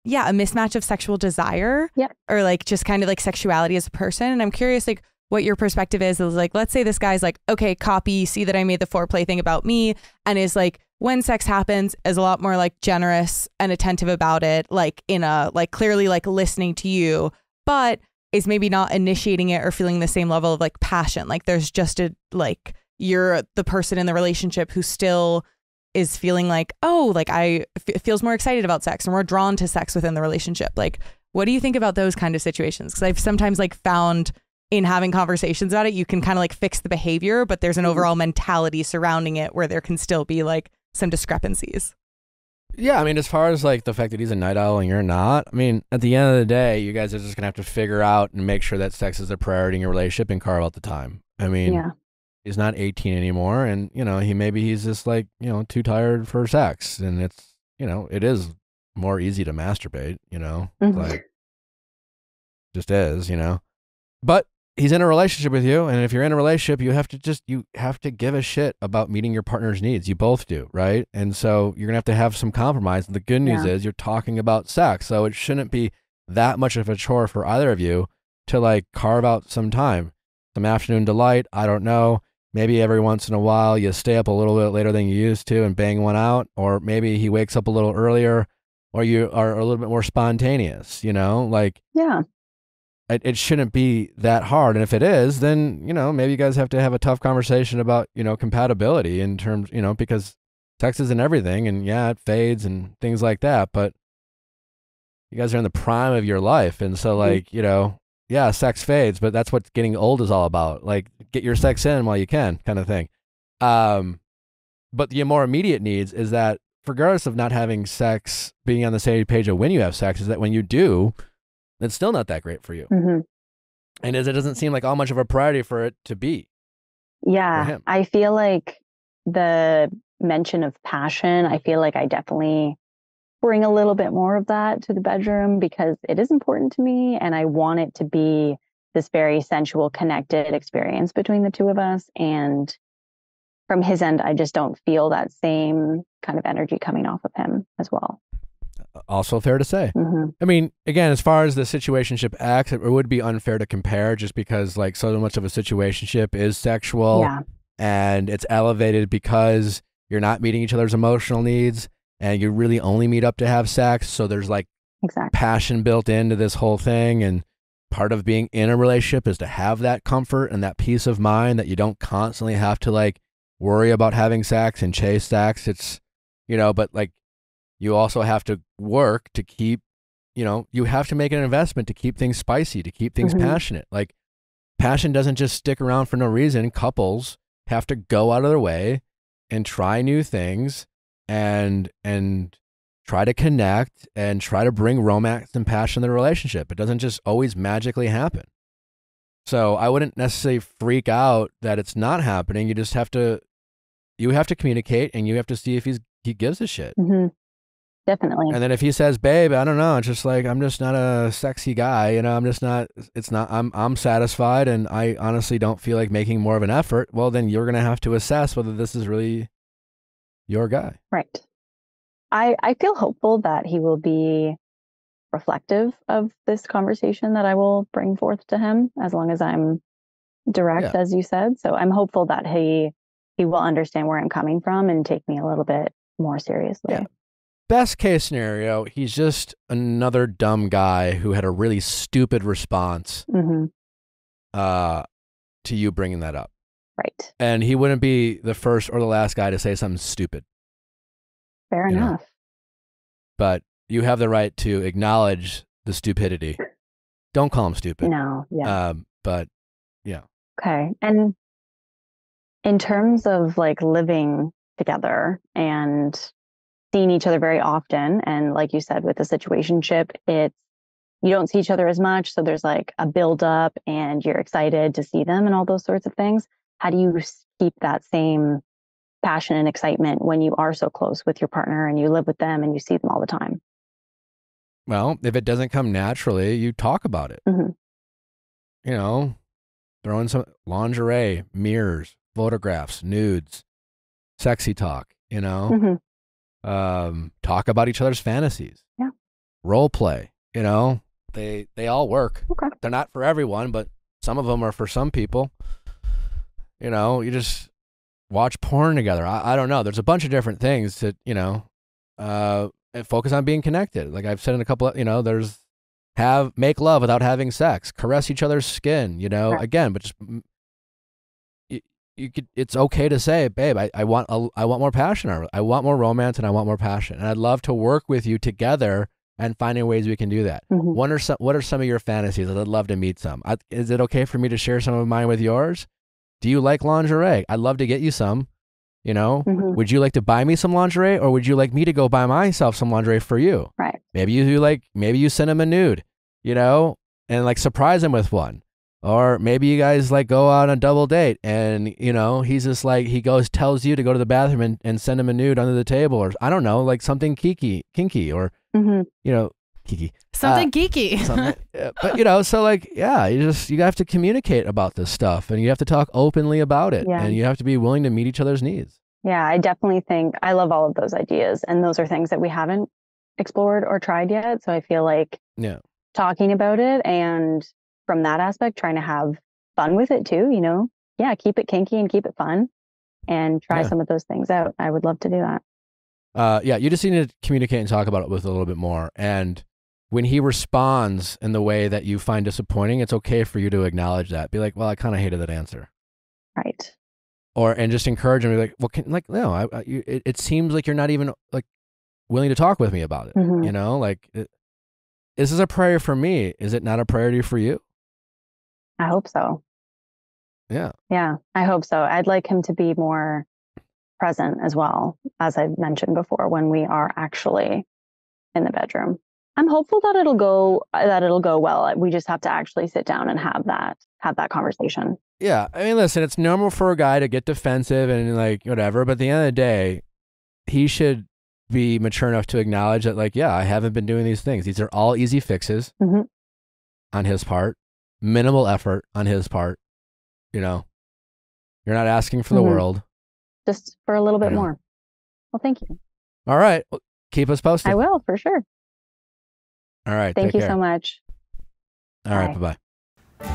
a mismatch of sexual desire or like just kind of like sexuality as a person. And I'm curious, like, what your perspective is like, let's say this guy's like, okay, copy, see that I made the foreplay thing about me, and is like, when sex happens, is a lot more like generous and attentive about it, like in a like clearly like listening to you, but is maybe not initiating it or feeling the same level of like passion. Like there's just a like, you're the person in the relationship who still is feeling like, oh, like feels more excited about sex or more drawn to sex within the relationship. Like, what do you think about those kind of situations? Because I've sometimes like found in having conversations about it, you can kind of like fix the behavior, but there's an overall mentality surrounding it where there can still be like some discrepancies. Yeah, I mean, as far as like the fact that he's a night owl and you're not, I mean, at the end of the day, you guys are just gonna have to figure out and make sure that sex is a priority in your relationship and carve out the time. I mean, he's not 18 anymore, and you know, he's just like, you know, too tired for sex, and it's, you know, it is more easy to masturbate, you know, like just is, you know, but he's in a relationship with you, and if you're in a relationship, you have to give a shit about meeting your partner's needs. You both do, right? And so you're gonna have some compromise. And the good news is you're talking about sex, so it shouldn't be that much of a chore for either of you to like carve out some time, some afternoon delight. I don't know. Maybe every once in a while you stay up a little bit later than you used to and bang one out, or maybe he wakes up a little earlier, or you are a little bit more spontaneous. You know, like it shouldn't be that hard. And if it is, then, you know, maybe you guys have to have a tough conversation about, you know, compatibility in terms, you know, because sex isn't everything, and it fades and things like that. But you guys are in the prime of your life. And so like, you know, sex fades, but that's what getting old is all about. Like, get your sex in while you can, kind of thing. But the more immediate needs is that regardless of not having sex, being on the same page of when you have sex, is that when you do, it's still not that great for you. And it doesn't seem like all much of a priority for it to be. Yeah, I feel like the mention of passion, I feel like I definitely bring a little bit more of that to the bedroom because it is important to me, and I want it to be this very sensual, connected experience between the two of us. And from his end, I just don't feel that same kind of energy coming off of him as well. Also fair to say. I mean, again, as far as the situationship acts, it would be unfair to compare just because like so much of a situationship is sexual and it's elevated because you're not meeting each other's emotional needs and you really only meet up to have sex. So there's like passion built into this whole thing. And part of being in a relationship is to have that comfort and that peace of mind that you don't constantly have to like worry about having sex and chase sex. It's, you know, but like, you also have to work to keep, you know, you have to make an investment to keep things spicy, to keep things passionate. Like, passion doesn't just stick around for no reason. Couples have to go out of their way and try new things and try to connect and try to bring romance and passion to the relationship. It doesn't just always magically happen. So I wouldn't necessarily freak out that it's not happening. You just have to, communicate, and you have to see if he gives a shit. Definitely. And then if he says, babe, I don't know, it's just like, I'm just not a sexy guy, you know, I'm satisfied and I honestly don't feel like making more of an effort. Well, then you're going to have to assess whether this is really your guy. Right. I feel hopeful that he will be reflective of this conversation that I will bring forth to him, as long as I'm direct, as you said. So I'm hopeful that he will understand where I'm coming from and take me a little bit more seriously. Yeah. Best case scenario, he's just another dumb guy who had a really stupid response to you bringing that up. Right. And he wouldn't be the first or the last guy to say something stupid. Fair enough. But you have the right to acknowledge the stupidity. Don't call him stupid. No. Yeah. But yeah. Okay. And in terms of like living together and seeing each other very often, and like you said, with the situationship, it's, you don't see each other as much, so there's like a build up and you're excited to see them and all those sorts of things. How do you keep that same passion and excitement when you are so close with your partner and you live with them and you see them all the time? Well, if it doesn't come naturally, you talk about it. You know, throw in some lingerie, mirrors, photographs, nudes, sexy talk, you know. Talk about each other's fantasies. role play. You know, they all work. Okay. They're not for everyone, but some of them are for some people. You know, you just watch porn together. I don't know. There's a bunch of different things that, you know, and focus on being connected. Like I've said in a couple of, you know, there's make love without having sex, caress each other's skin, you know, Right. again, but just you could, it's okay to say, babe, I want more passion. I want more romance and I want more passion. And I'd love to work with you together and finding ways we can do that. Mhm. What are some of your fantasies? I'd love to meet some. Is it okay for me to share some of mine with yours? Do you like lingerie? I'd love to get you some, you know? Mhm. Would you like to buy me some lingerie, or would you like me to go buy myself some lingerie for you? Right. Maybe you send him a nude, you know, and like surprise him with one. Or maybe you guys like go on a double date and, you know, he's just like, tells you to go to the bathroom and send him a nude under the table, or I don't know, like something kinky, or, Mhm. you know, kiki. Something geeky. Something, but you know, so like, yeah, you have to communicate about this stuff and you have to talk openly about it, Yeah. and you have to be willing to meet each other's needs. Yeah, I definitely think I love all of those ideas. And those are things that we haven't explored or tried yet. So I feel like Yeah. talking about it, and from that aspect, trying to have fun with it too, you know? Yeah, keep it kinky and keep it fun and try Yeah. some of those things out. I would love to do that. Yeah, you just need to communicate and talk about it with a little bit more. And when he responds in the way that you find disappointing, it's okay for you to acknowledge that. Be like, well, I kind of hated that answer. Right. And just encourage him. Be like, well, no, it seems like you're not even like willing to talk with me about it. Mhm. You know, like, this is a priority for me. Is it not a priority for you? I hope so. Yeah. Yeah, I hope so. I'd like him to be more present as well, as I've mentioned before, when we are actually in the bedroom. I'm hopeful that it'll go well. We just have to actually sit down and have that conversation. Yeah. I mean, listen, it's normal for a guy to get defensive and like whatever, but at the end of the day, he should be mature enough to acknowledge that, like, yeah, I haven't been doing these things. These are all easy fixes Mhm. on his part, minimal effort on his part. You know, you're not asking for the Mhm. world. Just for a little bit know. more. Well, thank you. All right. Well, keep us posted. I will, for sure. All right. Thank take you care. so much. All right. Bye. Bye-bye.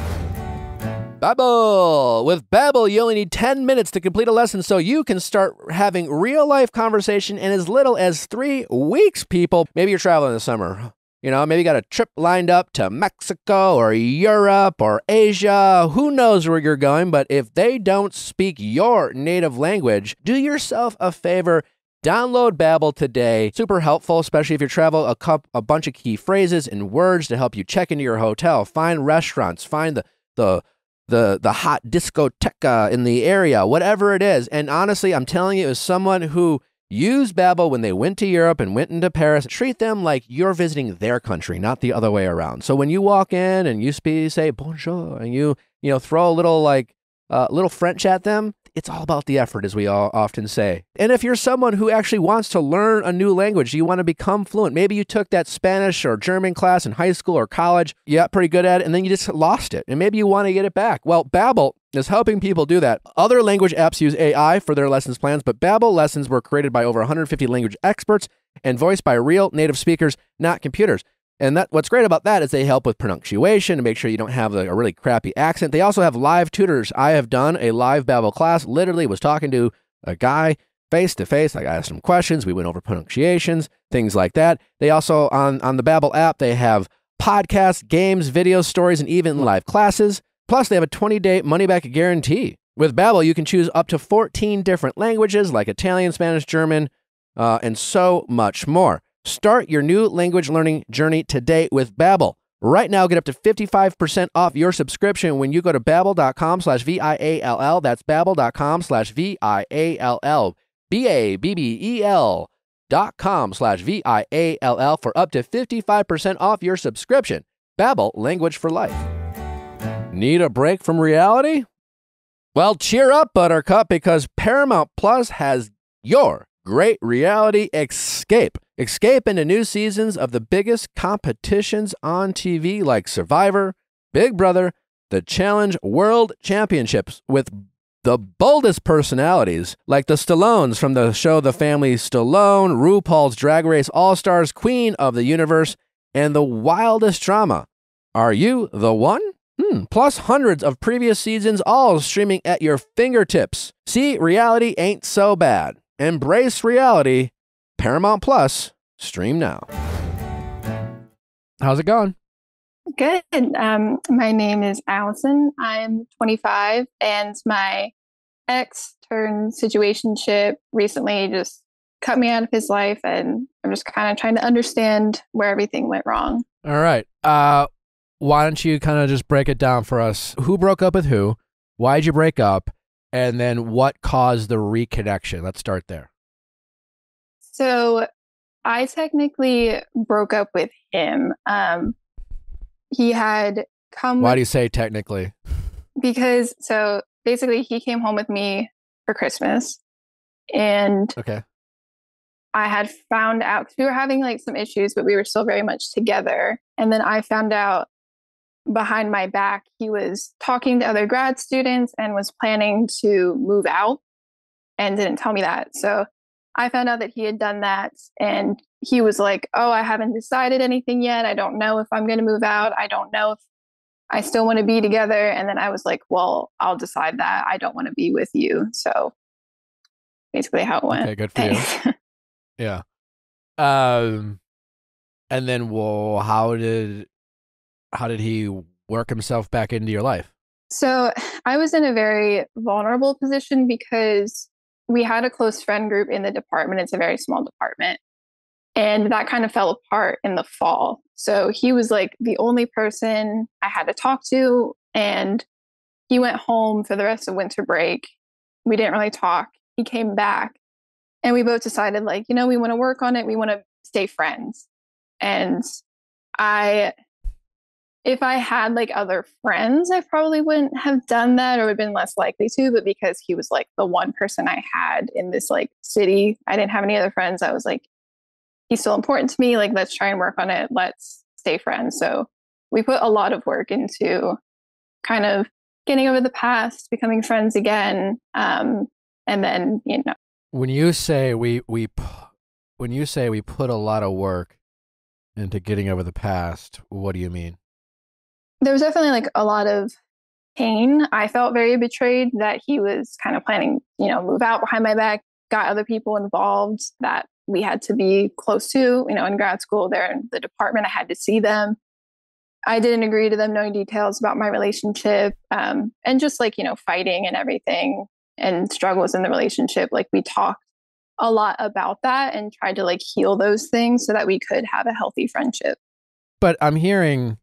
Babbel. With Babbel, you only need 10 minutes to complete a lesson so you can start having real-life conversation in as little as 3 weeks, people. Maybe you're traveling this summer. You know, maybe you got a trip lined up to Mexico or Europe or Asia. Who knows where you're going, but if they don't speak your native language, do yourself a favor. Download Babbel today. Super helpful, especially if you travel a bunch of key phrases and words to help you check into your hotel, find restaurants, find the hot discoteca in the area, whatever it is. And honestly, I'm telling you, as someone who used Babbel when they went to Europe and went into Paris, treat them like you're visiting their country, not the other way around. So when you walk in and you say bonjour and you throw a little French at them, it's all about the effort, as we all often say. And if you're someone who actually wants to learn a new language, you want to become fluent. Maybe you took that Spanish or German class in high school or college, you got pretty good at it, and then you just lost it. And maybe you want to get it back. Well, Babbel is helping people do that. Other language apps use AI for their lessons plans, but Babbel lessons were created by over 150 language experts and voiced by real native speakers, not computers. And what's great about that is they help with pronunciation to make sure you don't have a really crappy accent. They also have live tutors. I have done a live Babbel class. Literally was talking to a guy face to face. I asked him questions. We went over pronunciations, things like that. They also, on the Babbel app, they have podcasts, games, videos, stories, and even live classes. Plus, they have a 20-day money-back guarantee. With Babbel, you can choose up to 14 different languages like Italian, Spanish, German, and so much more. Start your new language learning journey today with Babbel. Right now, get up to 55% off your subscription when you go to babbel.com/VIALL. That's babbel.com/VIALL. BABBEL.com/VIALL for up to 55% off your subscription. Babbel, language for life. Need a break from reality? Well, cheer up, Buttercup, because Paramount Plus has your great reality escape. Escape into new seasons of the biggest competitions on TV like Survivor, Big Brother, The Challenge World Championships with the boldest personalities like the Stallones from the show The Family Stallone, RuPaul's Drag Race All-Stars, Queen of the Universe, and the wildest drama. Are you the one? Plus hundreds of previous seasons, all streaming at your fingertips. See, reality ain't so bad. Embrace reality. Paramount Plus. Stream now. How's it going? Good. My name is Allison. I'm 25, and my ex-turned-situationship recently just cut me out of his life, and I'm just kind of trying to understand where everything went wrong. All right. Why don't you kind of just break it down for us? Who broke up with who? Why'd you break up? And then what caused the reconnection? Let's start there. So I technically broke up with him. He had come. Why do you say technically? Because so basically he came home with me for Christmas, and okay. I had found out, because we were having like some issues, but we were still very much together. And then I found out behind my back, he was talking to other grad students and was planning to move out and didn't tell me that. So I found out that he had done that, and he was like, oh, I haven't decided anything yet. I don't know if I'm going to move out. I don't know if I still want to be together. And then I was like, well, I'll decide that. I don't want to be with you. So basically how it went. Okay, good for you. Yeah. And then, well, how did he work himself back into your life? So I was in a very vulnerable position because we had a close friend group in the department. It's a very small department. And that kind of fell apart in the fall. So he was like the only person I had to talk to. And he went home for the rest of winter break. We didn't really talk. He came back, and we both decided, like, we want to work on it. We want to stay friends. And if I had like other friends, I probably wouldn't have done that, or would have been less likely to. But because he was like the one person I had in this like city, I didn't have any other friends. I was like, he's still important to me. Like, let's try and work on it. Let's stay friends. So we put a lot of work into kind of getting over the past, becoming friends again. And then, when you say we put a lot of work into getting over the past, what do you mean? There was definitely like a lot of pain. I felt very betrayed that he was kind of planning, move out behind my back, got other people involved that we had to be close to, in grad school. They're in the department. I had to see them. I didn't agree to them knowing details about my relationship, and just like, fighting and everything and struggles in the relationship. Like, we talked a lot about that and tried to like heal those things so that we could have a healthy friendship. But I'm hearing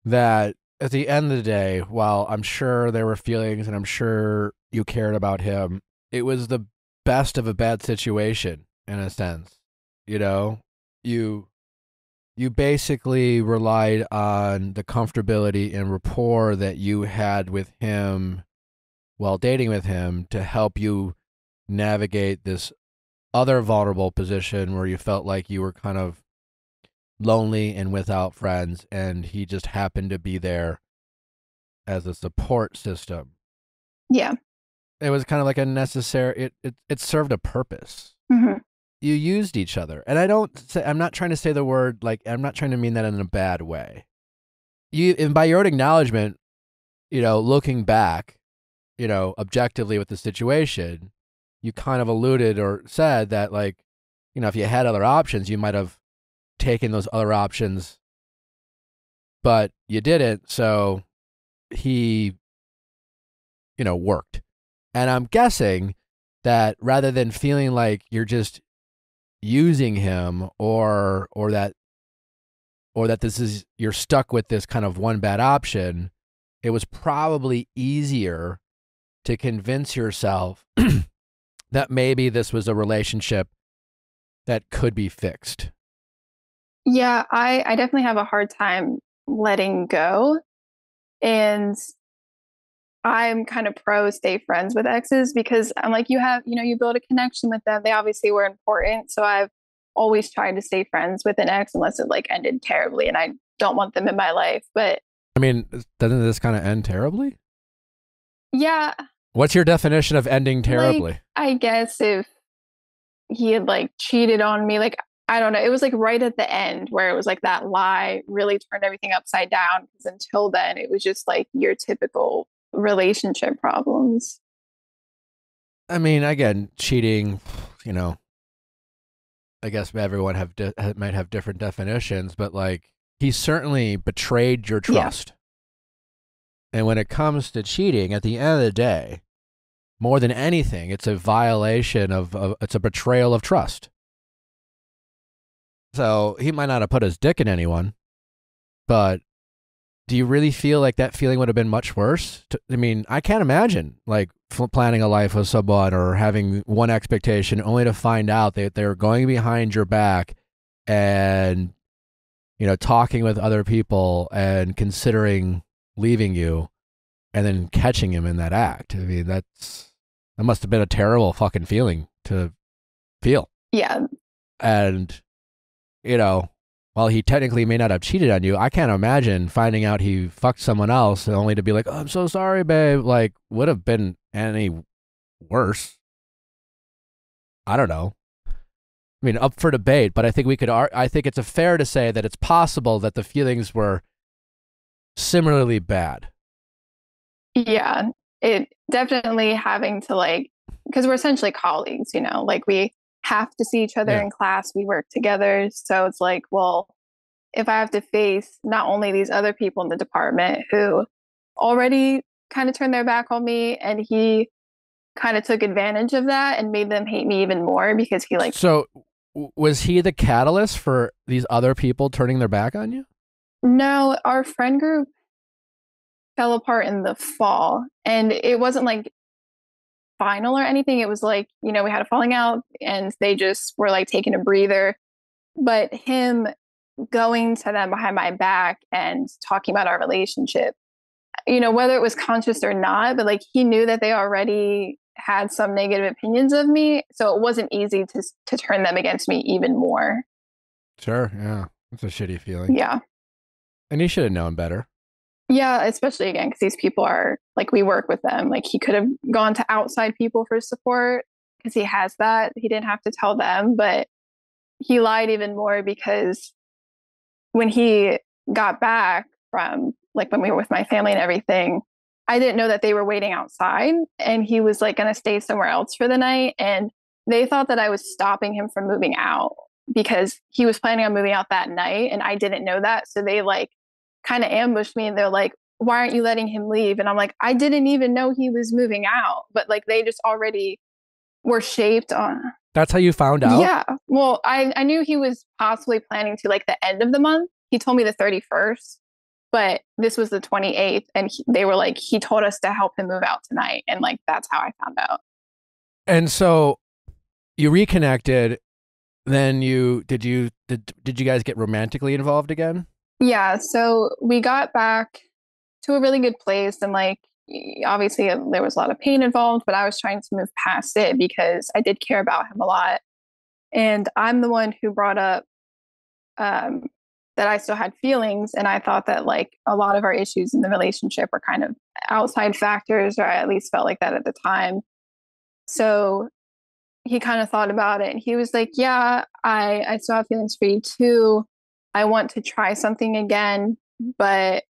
that at the end of the day, while I'm sure there were feelings and I'm sure you cared about him, it was the best of a bad situation in a sense. You basically relied on the comfortability and rapport that you had with him while dating with him to help you navigate this other vulnerable position where you felt like you were kind of lonely and without friends, and he just happened to be there as a support system. Yeah. It was kind of like a necessary, it served a purpose. Mm-hmm. You used each other. And I'm not trying to say the word, like, I'm not trying to mean that in a bad way. And by your own acknowledgement, looking back, objectively with the situation, you kind of alluded or said that, like, if you had other options, you might have taken those other options, but you didn't. So he, worked. And I'm guessing that rather than feeling like you're just using him or that you're stuck with this kind of one bad option, it was probably easier to convince yourself that maybe this was a relationship that could be fixed. Yeah, I definitely have a hard time letting go. And I'm kind of pro stay friends with exes because I'm like, you build a connection with them. They obviously were important. So I've always tried to stay friends with an ex unless it like ended terribly and I don't want them in my life. But I mean, doesn't this kind of end terribly? Yeah. What's your definition of ending terribly? Like, I guess if he had like cheated on me, like I don't know. It was like right at the end where it was like that lie really turned everything upside down. Because until then, it was just like your typical relationship problems. I mean, again, cheating, you know, I guess everyone might have different definitions, but like he certainly betrayed your trust. Yeah. And when it comes to cheating, at the end of the day, more than anything, it's a violation it's a betrayal of trust. So he might not have put his dick in anyone, but do you really feel like that feeling would have been much worse? I mean, I can't imagine like planning a life with someone or having one expectation only to find out that they're going behind your back and, you know, talking with other people and considering leaving you and then catching him in that act. I mean, that must have been a terrible fucking feeling to feel. Yeah. And, you know, while he technically may not have cheated on you, I can't imagine finding out he fucked someone else only to be like, oh, I'm so sorry, babe. Like, would have been any worse. I don't know. I mean, up for debate, but I think I think it's fair to say that it's possible that the feelings were similarly bad. Yeah, it definitely having to like, because we're essentially colleagues, you know, like we have to see each other in class, we work together. So it's like, well, if I have to face not only these other people in the department who already kind of turned their back on me, and he kind of took advantage of that and made them hate me even more because he like. So was he the catalyst for these other people turning their back on you? No, our friend group fell apart in the fall, and it wasn't like final or anything. It was like, you know, we had a falling out and they just were like taking a breather. But him going to them behind my back and talking about our relationship, you know, whether it was conscious or not, but like he knew that they already had some negative opinions of me. So it wasn't easy to turn them against me even more. Sure. Yeah. That's a shitty feeling. Yeah. And he should have known better. Yeah, especially again, because these people are like, we work with them. Like he could have gone to outside people for support because he has that. He didn't have to tell them, but he lied even more because when he got back from like when we were with my family and everything, I didn't know that they were waiting outside and he was like going to stay somewhere else for the night. And they thought that I was stopping him from moving out because he was planning on moving out that night. And I didn't know that. So they like kind of ambushed me and they're like, why aren't you letting him leave? And I'm like, I didn't even know he was moving out, but like they just already were shaped on. That's how you found out? Yeah. Well, I knew he was possibly planning to like the end of the month. He told me the 31st, but this was the 28th. And they were like, he told us to help him move out tonight. And like, that's how I found out. And so you reconnected. Then did you guys get romantically involved again? Yeah. So we got back to a really good place. And like, obviously there was a lot of pain involved, but I was trying to move past it because I did care about him a lot. And I'm the one who brought up that I still had feelings. And I thought that like a lot of our issues in the relationship were kind of outside factors, or I at least felt like that at the time. So he kind of thought about it and he was like, yeah, I still have feelings for you too. I want to try something again, but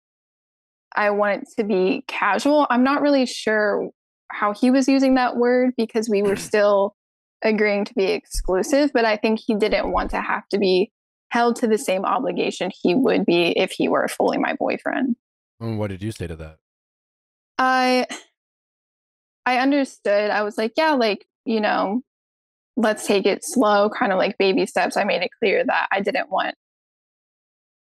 I want it to be casual. I'm not really sure how he was using that word because we were still agreeing to be exclusive, but I think he didn't want to have to be held to the same obligation he would be if he were fully my boyfriend. And what did you say to that? I understood. I was like, yeah, like, you know, let's take it slow, kind of like baby steps. I made it clear that I didn't want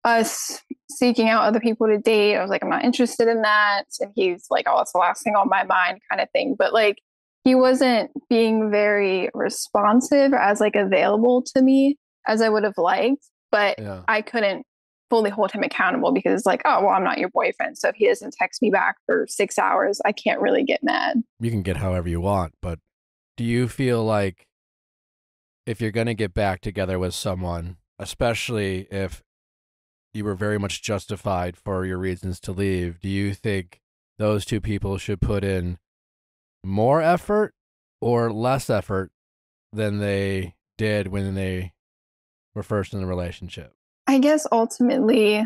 us seeking out other people to date. I was like, I'm not interested in that. And he's like, oh, it's the last thing on my mind kind of thing. But like, he wasn't being very responsive or as like available to me as I would have liked. But yeah. I couldn't fully hold him accountable because it's like, oh, well, I'm not your boyfriend. So if he doesn't text me back for 6 hours, I can't really get mad. You can get however you want. But do you feel like if you're going to get back together with someone, especially if you were very much justified for your reasons to leave, do you think those two people should put in more effort or less effort than they did when they were first in the relationship? I guess ultimately,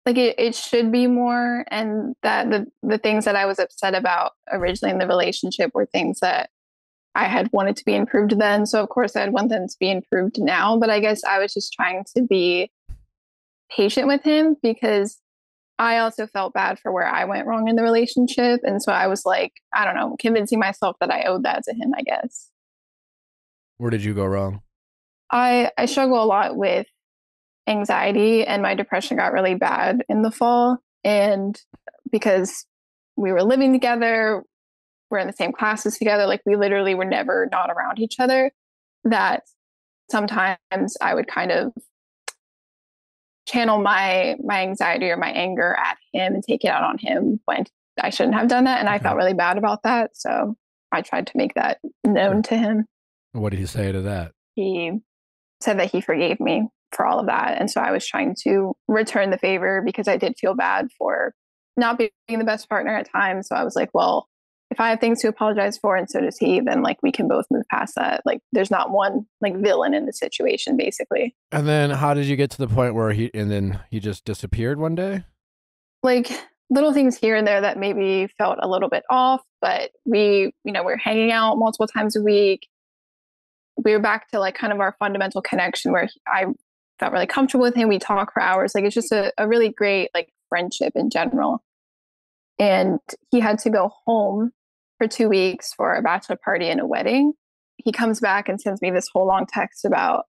like it should be more, and that the things that I was upset about originally in the relationship were things that I had wanted to be improved then. So of course I'd want them to be improved now. But I guess I was just trying to be patient with him because I also felt bad for where I went wrong in the relationship. And so I was like, I don't know, convincing myself that I owed that to him, I guess. Where did you go wrong? I struggle a lot with anxiety, and my depression got really bad in the fall. And because we were living together, we're in the same classes together, like we literally were never not around each other, that sometimes I would kind of channel my anxiety or my anger at him and take it out on him when I shouldn't have done that. And I felt really bad about that. So I tried to make that known to him. What did he say to that? He said that he forgave me for all of that. And so I was trying to return the favor because I did feel bad for not being the best partner at times. So I was like, well, if I have things to apologize for and so does he, then like we can both move past that. Like there's not one like villain in the situation, basically. And then how did you get to the point where he just disappeared one day? Like little things here and there that maybe felt a little bit off, but we're hanging out multiple times a week. We were back to like kind of our fundamental connection where I felt really comfortable with him. We talk for hours. Like it's just a really great like friendship in general. And he had to go home for 2 weeks for a bachelor party and a wedding. He comes back and sends me this whole long text about,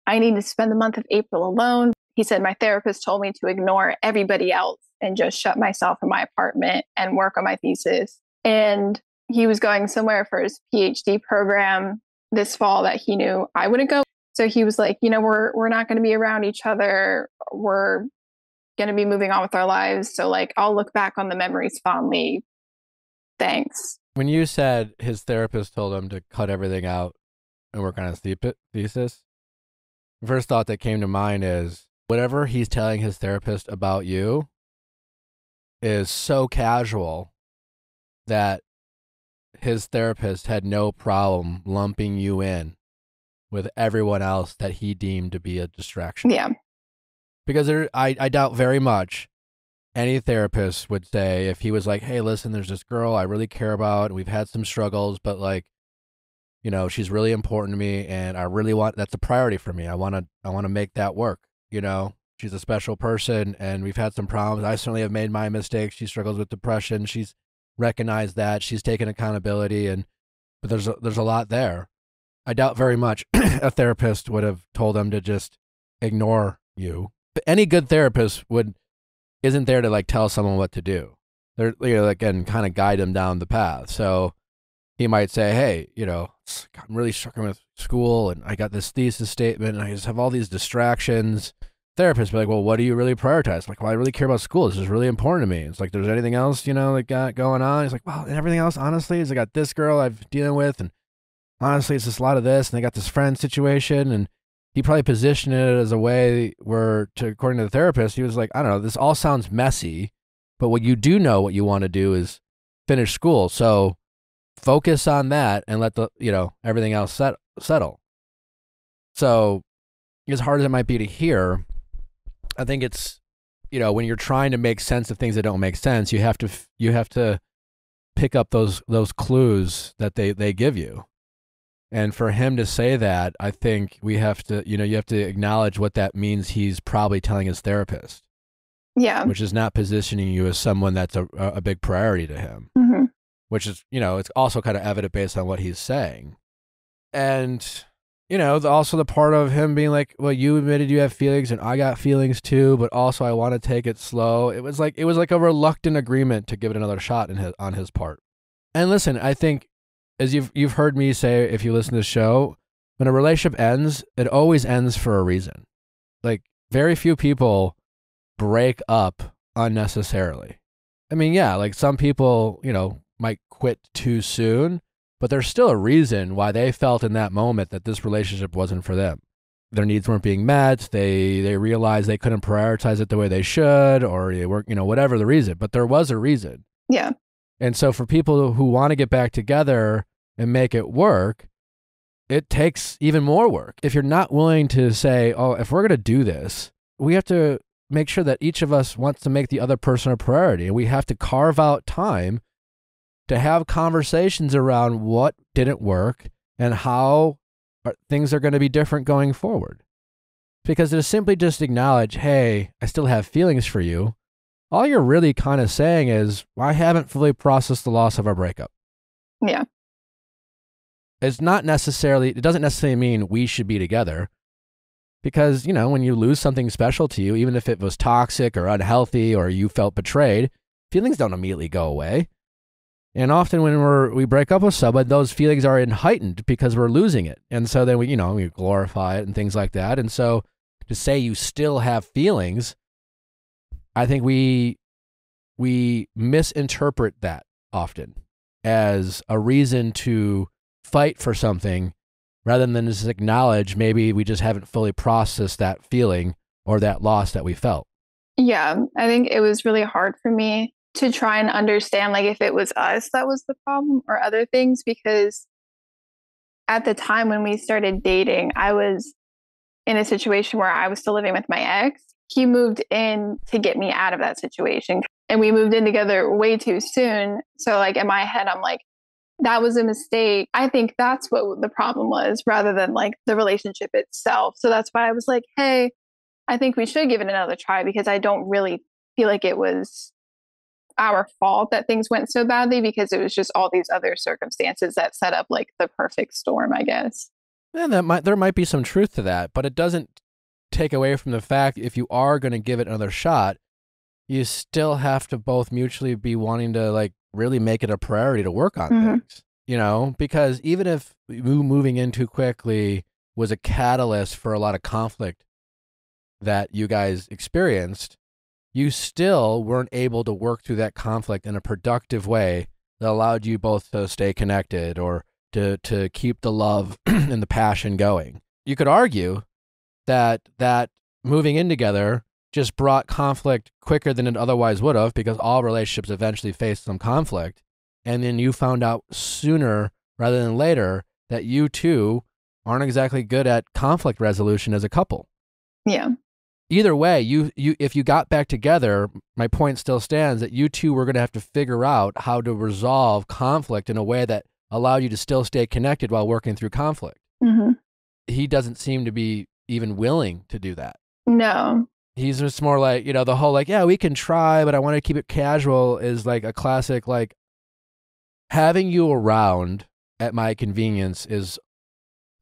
I need to spend the month of April alone. He said, my therapist told me to ignore everybody else and just shut myself in my apartment and work on my thesis. And he was going somewhere for his PhD program this fall that he knew I wouldn't go. So he was like, we're not going to be around each other. We're going to be moving on with our lives. So like, I'll look back on the memories fondly. Thanks. When you said his therapist told him to cut everything out and work on his thesis, the first thought that came to mind is whatever he's telling his therapist about you is so casual that his therapist had no problem lumping you in with everyone else that he deemed to be a distraction. Yeah. Because I doubt very much any therapist would say, if he was like, hey, listen, there's this girl I really care about, and we've had some struggles, but like, she's really important to me, and that's a priority for me. I want to make that work. She's a special person, and we've had some problems. I certainly have made my mistakes. She struggles with depression. She's recognized that. She's taken accountability, but there's a lot there. I doubt very much a therapist would have told them to just ignore you. But any good therapist isn't there to like tell someone what to do. They're and kind of guide them down the path. So he might say, hey, I'm really struggling with school, and I got this thesis statement, and I just have all these distractions. Therapist be like, well, what do you really prioritize? Like, well, I really care about school. This is really important to me. It's like, there's anything else, that got going on? He's like, well, and everything else, honestly, is I got this girl I'm dealing with, and honestly, it's just a lot of this, and they got this friend situation, and he probably positioned it as a way where, according to the therapist, he was like, I don't know, this all sounds messy, but what you do know what you want to do is finish school. So focus on that and let everything else settle. So as hard as it might be to hear, I think it's, when you're trying to make sense of things that don't make sense, you have to pick up those clues that they give you. And for him to say that, I think we have to, you have to acknowledge what that means. He's probably telling his therapist. Yeah. Which is not positioning you as someone that's a big priority to him. Mm-hmm. Which is, it's also kind of evident based on what he's saying. And, also the part of him being like, well, you admitted you have feelings and I got feelings too, but also I want to take it slow. It was like a reluctant agreement to give it another shot on his part. And listen, I think, as you've heard me say, if you listen to the show, when a relationship ends, it always ends for a reason. Like, very few people break up unnecessarily. I mean, yeah, like some people, might quit too soon, but there's still a reason why they felt in that moment that this relationship wasn't for them. Their needs weren't being met. They realized they couldn't prioritize it the way they should, or they weren't, whatever the reason, but there was a reason. Yeah. And so for people who want to get back together and make it work, it takes even more work. If you're not willing to say, oh, if we're going to do this, we have to make sure that each of us wants to make the other person a priority. And we have to carve out time to have conversations around what didn't work and how things are going to be different going forward. Because to simply just acknowledge, hey, I still have feelings for you, all you're really kind of saying is, well, I haven't fully processed the loss of our breakup. Yeah. It doesn't necessarily mean we should be together. Because, when you lose something special to you, even if it was toxic or unhealthy or you felt betrayed, feelings don't immediately go away. And often when we break up with someone, those feelings are heightened because we're losing it. And so then we glorify it and things like that. And so to say you still have feelings, I think we misinterpret that often as a reason to fight for something rather than just acknowledge maybe we just haven't fully processed that feeling or that loss that we felt. Yeah, I think it was really hard for me to try and understand if it was us that was the problem or other things, because at the time when we started dating, I was in a situation where I was still living with my ex. He moved in to get me out of that situation, and we moved in together way too soon. So in my head, I'm like, that was a mistake. I think that's what the problem was rather than the relationship itself. So that's why I was like, hey, I think we should give it another try, because I don't really feel like it was our fault that things went so badly, because it was just all these other circumstances that set up the perfect storm, I guess. And there might be some truth to that, but it doesn't take away from the fact if you are going to give it another shot, you still have to both mutually be wanting to really make it a priority to work on things, because even if moving in too quickly was a catalyst for a lot of conflict that you guys experienced, you still weren't able to work through that conflict in a productive way that allowed you both to stay connected or to keep the love and the passion going. You could argue that moving in together just brought conflict quicker than it otherwise would have, because all relationships eventually face some conflict. And then you found out sooner rather than later that you two aren't exactly good at conflict resolution as a couple. Yeah. Either way, if you got back together, my point still stands that you two were going to have to figure out how to resolve conflict in a way that allowed you to still stay connected while working through conflict. Mm-hmm. He doesn't seem to be even willing to do that. No. He's just more the whole yeah, we can try, but I want to keep it casual is a classic, having you around at my convenience is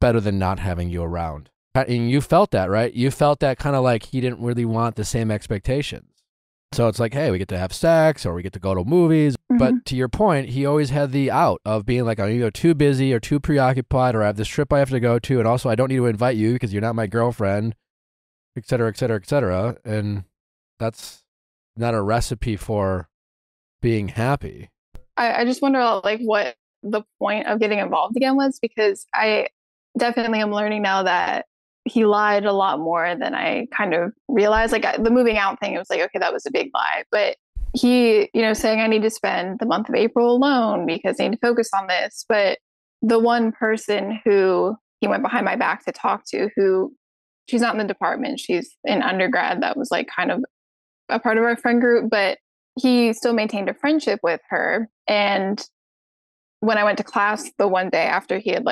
better than not having you around. And you felt that, right? You felt that kind of he didn't really want the same expectations. So it's hey, we get to have sex or we get to go to movies. Mm-hmm. But to your point, he always had the out of being I'm either too busy or too preoccupied, or I have this trip I have to go to. And also I don't need to invite you because you're not my girlfriend, et cetera, et cetera, et cetera. And that's not a recipe for being happy. I just wonder what the point of getting involved again was, because I definitely am learning now that he lied a lot more than I kind of realized. The moving out thing, it was okay, that was a big lie. But he, saying I need to spend the month of April alone because I need to focus on this. But the one person who he went behind my back to talk to, who she's not in the department, she's in undergrad, that was kind of a part of our friend group, but he still maintained a friendship with her. And when I went to class the one day after he had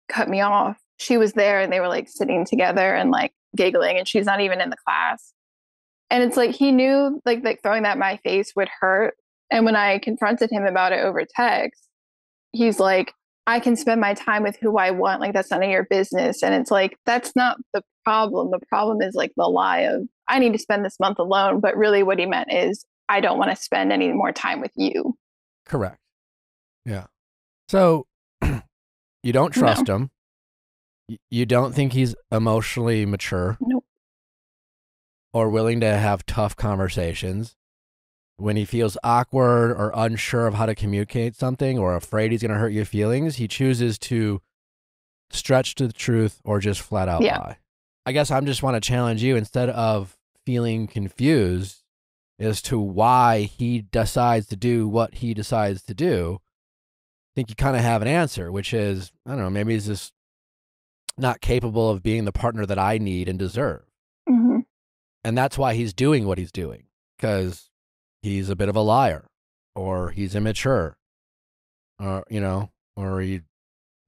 cut me off, she was there and they were sitting together and giggling, and she's not even in the class. And it's he knew throwing that in my face would hurt. And when I confronted him about it over text, he's I can spend my time with who I want. That's none of your business. And it's that's not the problem. The problem is the lie of I need to spend this month alone. But really what he meant is I don't want to spend any more time with you. Correct. Yeah. So you don't trust him. You don't think he's emotionally mature. Nope. Or willing to have tough conversations. When he feels awkward or unsure of how to communicate something or afraid he's going to hurt your feelings, he chooses to stretch to the truth or just flat out lie. I guess I just want to challenge you, instead of feeling confused as to why he decides to do what he decides to do, I think you kind of have an answer, which is, I don't know, maybe he's just not capable of being the partner that I need and deserve. Hmm. And that's why he's doing what he's doing, because he's a bit of a liar, or he's immature, or, or he,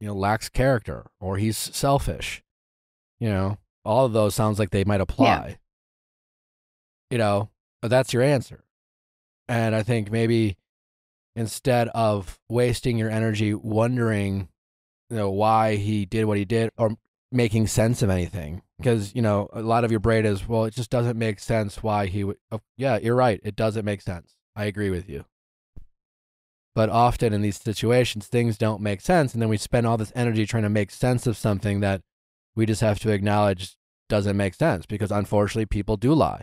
lacks character, or he's selfish. All of those sounds like they might apply. But that's your answer. And I think maybe instead of wasting your energy wondering, why he did what he did, or making sense of anything, because, a lot of your brain is, well, it just doesn't make sense why he would. Oh, yeah, you're right. It doesn't make sense. I agree with you. But often in these situations, things don't make sense. And then we spend all this energy trying to make sense of something that we just have to acknowledge doesn't make sense, because unfortunately people do lie,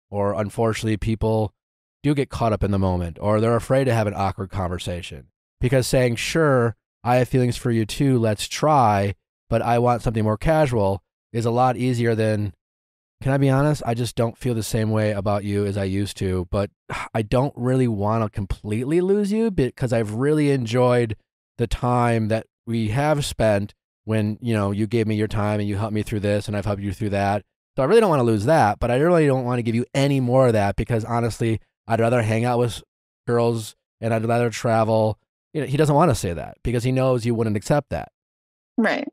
or unfortunately people do get caught up in the moment, or they're afraid to have an awkward conversation, because saying, sure, I have feelings for you too, let's try, but I want something more casual, is a lot easier than, can I be honest? I just don't feel the same way about you as I used to, but I don't really want to completely lose you, because I've really enjoyed the time that we have spent when, you gave me your time and you helped me through this and I've helped you through that. So I really don't want to lose that, but I really don't want to give you any more of that, because honestly, I'd rather hang out with girls and I'd rather travel. He doesn't want to say that because he knows you wouldn't accept that. Right.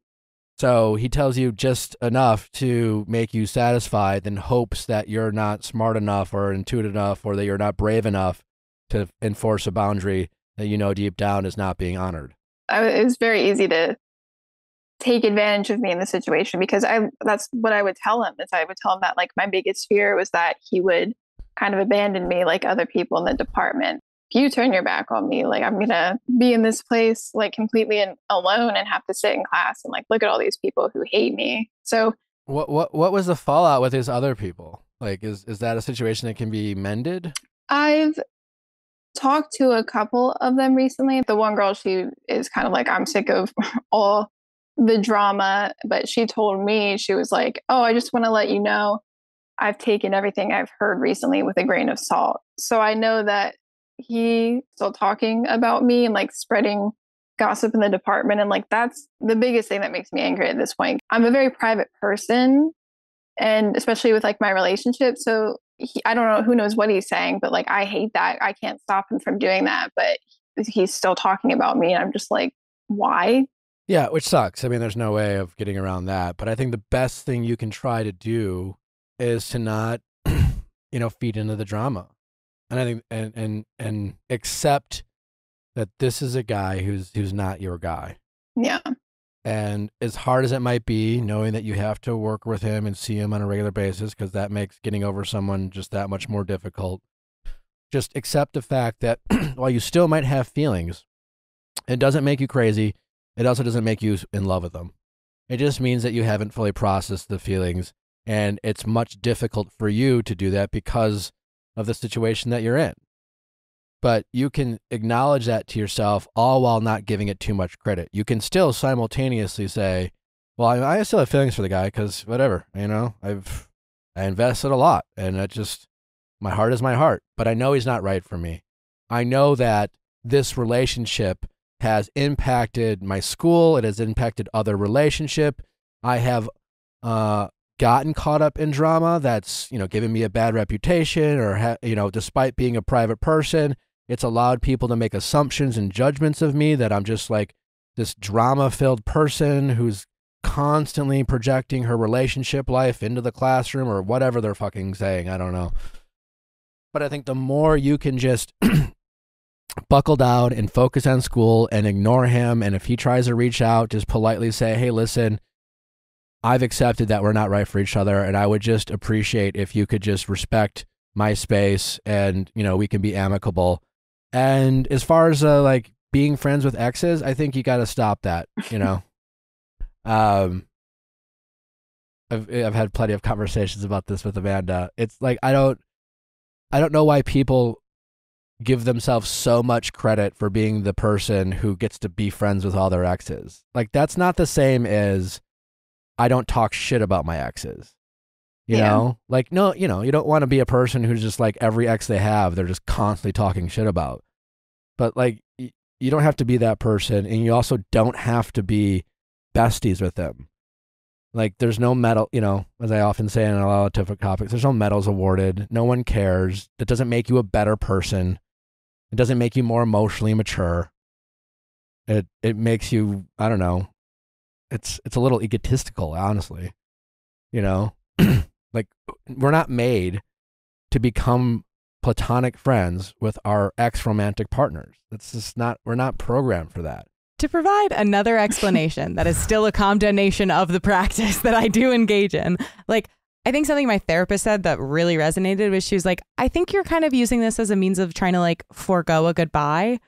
So he tells you just enough to make you satisfied, and hopes that you're not smart enough or intuitive enough, or that you're not brave enough to enforce a boundary that deep down is not being honored. It was very easy to take advantage of me in the situation, because that's what I would tell him. Is I would tell him that, like, my biggest fear was that he would kind of abandon me like other people in the department. If you turn your back on me, like, I'm going to be in this place like completely alone and have to sit in class and like look at all these people who hate me. So what was the fallout with his other people? Like, is that a situation that can be mended? I've talked to a couple of them recently. The one girl, she is kind of like, I'm sick of all the drama, but she told me, she was like, oh, I just want to let you know I've taken everything I've heard recently with a grain of salt. So I know that he's still talking about me and like spreading gossip in the department. And like, that's the biggest thing that makes me angry at this point. I'm a very private person, and especially with like my relationship. So I don't know, who knows what he's saying, but like, I hate that. I can't stop him from doing that, but he's still talking about me. And I'm just like, why? Yeah, which sucks. I mean, there's no way of getting around that. But I think the best thing you can try to do is to not, feed into the drama. And I think, and accept that this is a guy who's not your guy. Yeah. And as hard as it might be, knowing that you have to work with him and see him on a regular basis, because that makes getting over someone just that much more difficult. Just accept the fact that while you still might have feelings, it doesn't make you crazy. It also doesn't make you in love with them. It just means that you haven't fully processed the feelings, and it's much difficult for you to do that because of the situation that you're in. But you can acknowledge that to yourself, all while not giving it too much credit. You can still simultaneously say, well, I still have feelings for the guy because whatever, I invested a lot, and my heart is my heart, but I know he's not right for me. I know that this relationship has impacted my school. It has impacted other relationship. I have gotten caught up in drama that's, given me a bad reputation, or, despite being a private person, it's allowed people to make assumptions and judgments of me that I'm just like this drama-filled person who's constantly projecting her relationship life into the classroom, or whatever they're fucking saying. I don't know. But I think the more you can just buckle down and focus on school and ignore him, and if he tries to reach out, just politely say, hey, listen, I've accepted that we're not right for each other, and I would just appreciate if you could just respect my space, and, we can be amicable. And as far as like being friends with exes, I think you got to stop that, I've had plenty of conversations about this with Amanda. It's like, I don't know why people give themselves so much credit for being the person who gets to be friends with all their exes. Like, that's not the same as I don't talk shit about my exes. You know? Like, no, you don't want to be a person who's just like every ex they have, they're just constantly talking shit about. But like, you don't have to be that person, and you also don't have to be besties with them. Like there's no medal, you know, as I often say in a lot of different topics, there's no medals awarded. No one cares. It doesn't make you a better person. It doesn't make you more emotionally mature. It makes you, I don't know. It's a little egotistical, honestly. You know, like we're not made to become platonic friends with our ex-romantic partners. It's just not, we're not programmed for that. To provide another explanation that is still a condemnation of the practice that I do engage in, like, I think something my therapist said that really resonated was she was like, I think you're kind of using this as a means of trying to like forego a goodbye.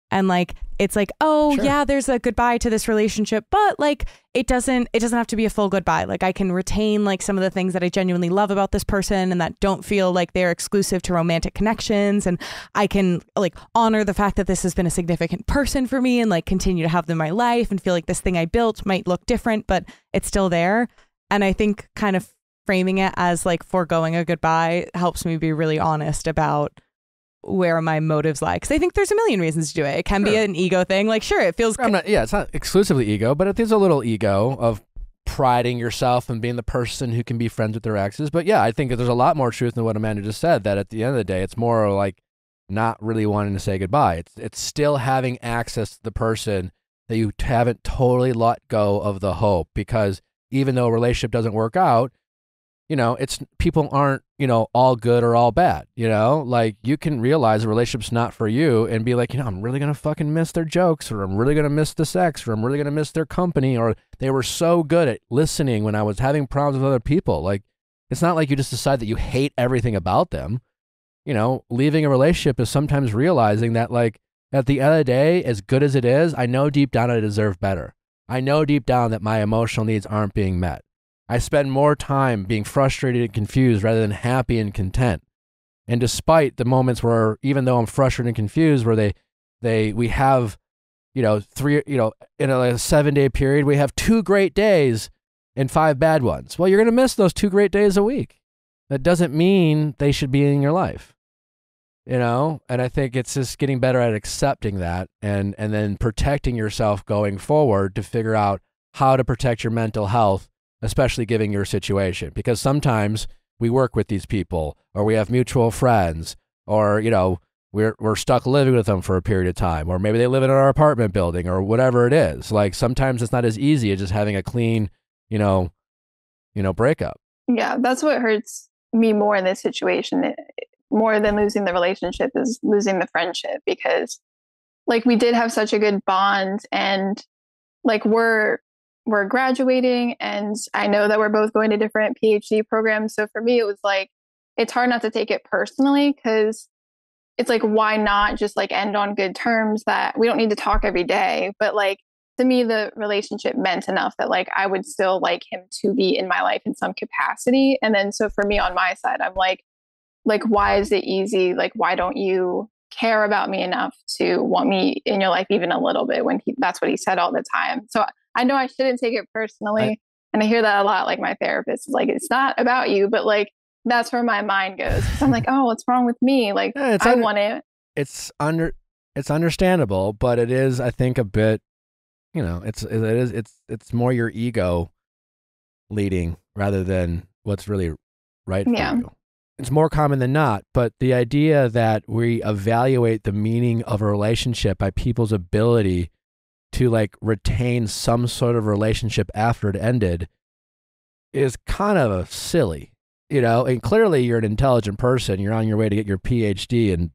And like, it's like, oh Sure. yeah, there's a goodbye to this relationship, but like, it doesn't have to be a full goodbye. Like I can retain like some of the things that I genuinely love about this person and that don't feel like they're exclusive to romantic connections. And I can like honor the fact that this has been a significant person for me and like continue to have them in my life and feel like this thing I built might look different, but it's still there. And I think kind of framing it as like foregoing a goodbye helps me be really honest about where my motives lie, because I think there's a million reasons to do it. It can be an ego thing. Like, sure, it feels. It's not exclusively ego, but it is a little ego of priding yourself and being the person who can be friends with their exes. But yeah, I think there's a lot more truth than what Amanda just said. That at the end of the day, it's more like not really wanting to say goodbye. It's still having access to the person that you haven't totally let go of the hope, because even though a relationship doesn't work out, you know, it's people aren't, you know, all good or all bad, you know, like you can realize a relationship's not for you and be like, you know, I'm really going to fucking miss their jokes, or I'm really going to miss the sex, or I'm really going to miss their company, or they were so good at listening when I was having problems with other people. Like, it's not like you just decide that you hate everything about them. You know, leaving a relationship is sometimes realizing that, like, at the end of the day, as good as it is, I know deep down I deserve better. I know deep down that my emotional needs aren't being met. I spend more time being frustrated and confused rather than happy and content. And despite the moments where, even though I'm frustrated and confused, where we have, you know, in a 7-day period, we have 2 great days and 5 bad ones. Well, you're going to miss those 2 great days a week. That doesn't mean they should be in your life, you know? And I think it's just getting better at accepting that and then protecting yourself going forward to figure out how to protect your mental health, especially given your situation. Because sometimes we work with these people, or we have mutual friends, or, you know, we're stuck living with them for a period of time, or maybe they live in our apartment building, or whatever it is. Like, sometimes it's not as easy as just having a clean, you know, breakup. Yeah, that's what hurts me more in this situation. More than losing the relationship is losing the friendship, because like we did have such a good bond, and like we're graduating, and I know that we're both going to different PhD programs. So for me, it was like, it's hard not to take it personally, because it's like, why not just like end on good terms, that we don't need to talk every day. But like, to me, the relationship meant enough that like, I would still like him to be in my life in some capacity. And then, so for me on my side, I'm like, why is it easy? Like, why don't you care about me enough to want me in your life even a little bit, when that's what he said all the time. So I know I shouldn't take it personally. And I hear that a lot. Like, my therapist is like, it's not about you, but like, that's where my mind goes. I'm like, oh, what's wrong with me? Like, yeah, I want it. It's understandable, but it is, I think, a bit, you know, it's more your ego leading rather than what's really right for you. It's more common than not, but the idea that we evaluate the meaning of a relationship by people's ability to like retain some sort of relationship after it ended is kind of silly, you know? And clearly you're an intelligent person. You're on your way to get your PhD and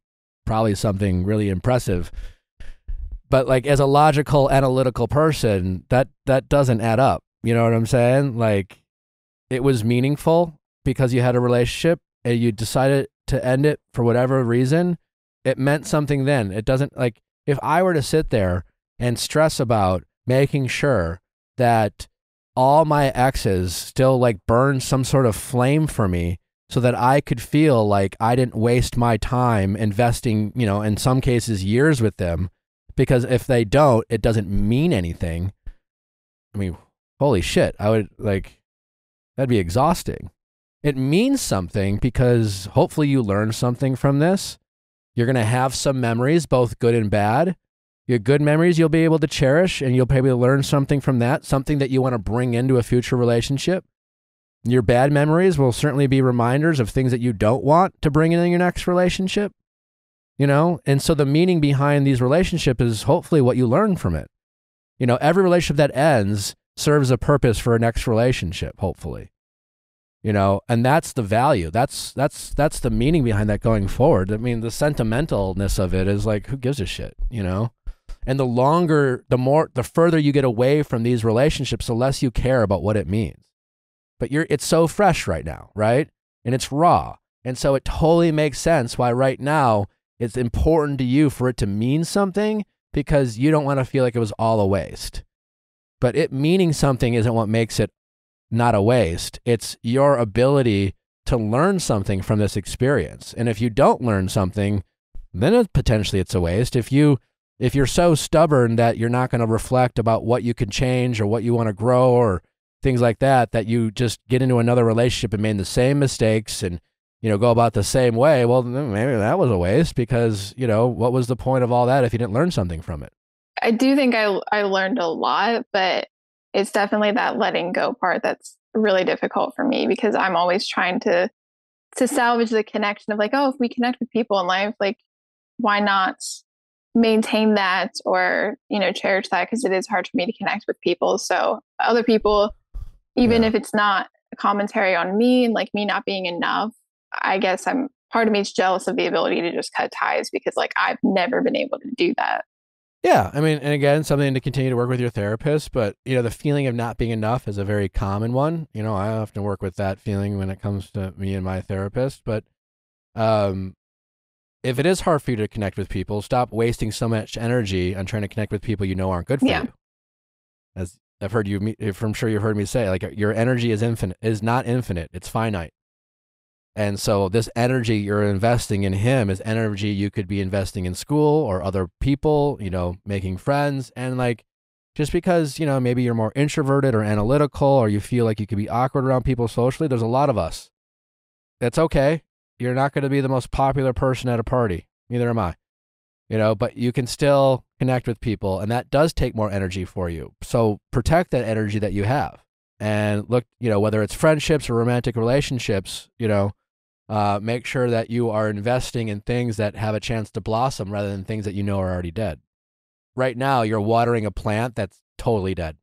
probably something really impressive. But like, as a logical, analytical person, that doesn't add up. You know what I'm saying? Like, it was meaningful because you had a relationship and you decided to end it for whatever reason. It meant something then. It doesn't, like, if I were to sit there and stress about making sure that all my exes still like burn some sort of flame for me so that I could feel like I didn't waste my time investing, you know, in some cases years with them, because if they don't, it doesn't mean anything. I mean, holy shit, I would like, that'd be exhausting. It means something because hopefully you learn something from this. You're going to have some memories, both good and bad. Your good memories you'll be able to cherish, and you'll be able to learn something from that, something that you want to bring into a future relationship. Your bad memories will certainly be reminders of things that you don't want to bring into your next relationship, you know? And so the meaning behind these relationships is hopefully what you learn from it. You know, every relationship that ends serves a purpose for a next relationship, hopefully. You know, and that's the value. That's the meaning behind that going forward. I mean, the sentimentalness of it is like, who gives a shit, you know? And the further you get away from these relationships, the less you care about what it means. But it's so fresh right now, right? And it's raw. And so it totally makes sense why right now it's important to you for it to mean something, because you don't want to feel like it was all a waste. But it meaning something isn't what makes it not a waste. It's your ability to learn something from this experience. And if you don't learn something, then potentially it's a waste. If you're so stubborn that you're not going to reflect about what you can change or what you want to grow or things like that, that you just get into another relationship and made the same mistakes and, you know, go about the same way, well, maybe that was a waste, because, you know, what was the point of all that if you didn't learn something from it? I do think I learned a lot, but it's definitely that letting go part that's really difficult for me, because I'm always trying to salvage the connection of like, oh, if we connect with people in life, like, why not maintain that or, you know, cherish that? Because it is hard for me to connect with people. So other people, even if it's not a commentary on me and like me not being enough, I guess part of me is jealous of the ability to just cut ties, because like I've never been able to do that. Yeah. I mean, and again, something to continue to work with your therapist, but, you know, the feeling of not being enough is a very common one. You know, I often work with that feeling when it comes to me and my therapist, but, if it is hard for you to connect with people, stop wasting so much energy on trying to connect with people you know aren't good for you. As I've heard I'm sure you've heard me say, like, your energy is not infinite, it's finite. And so this energy you're investing in him is energy you could be investing in school or other people, you know, making friends. And like, just because, you know, maybe you're more introverted or analytical, or you feel like you could be awkward around people socially, there's a lot of us. That's okay. You're not going to be the most popular person at a party. Neither am I. You know, but you can still connect with people, and that does take more energy for you. So protect that energy that you have, and look, you know, whether it's friendships or romantic relationships, you know, make sure that you are investing in things that have a chance to blossom rather than things that you know are already dead. Right now, you're watering a plant that's totally dead.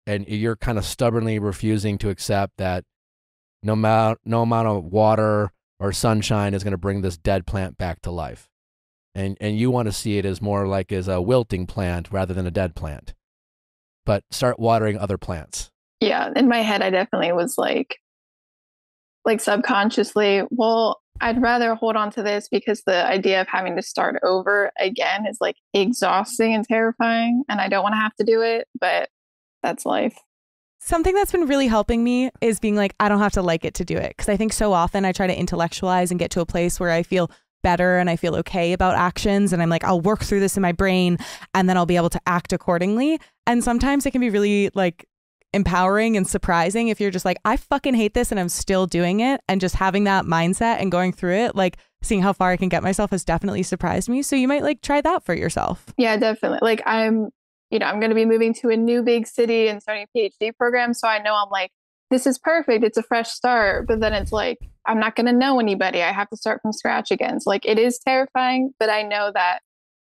And you're kind of stubbornly refusing to accept that no amount of water or sunshine is going to bring this dead plant back to life. And you want to see it as more like as a wilting plant rather than a dead plant. But start watering other plants. Yeah, in my head, I definitely was like subconsciously, well, I'd rather hold on to this, because the idea of having to start over again is like exhausting and terrifying, and I don't want to have to do it, but that's life. Something that's been really helping me is being like, I don't have to like it to do it. Because I think so often I try to intellectualize and get to a place where I feel better and I feel okay about actions. And I'm like, I'll work through this in my brain and then I'll be able to act accordingly. And sometimes it can be really like empowering and surprising if you're just like, I fucking hate this and I'm still doing it. And just having that mindset and going through it, like seeing how far I can get myself has definitely surprised me. So you might like try that for yourself. Yeah, definitely. Like I'm going to be moving to a new big city and starting a PhD program. So I know I'm like, this is perfect. It's a fresh start. But then it's like, I'm not going to know anybody. I have to start from scratch again. So like, it is terrifying, but I know that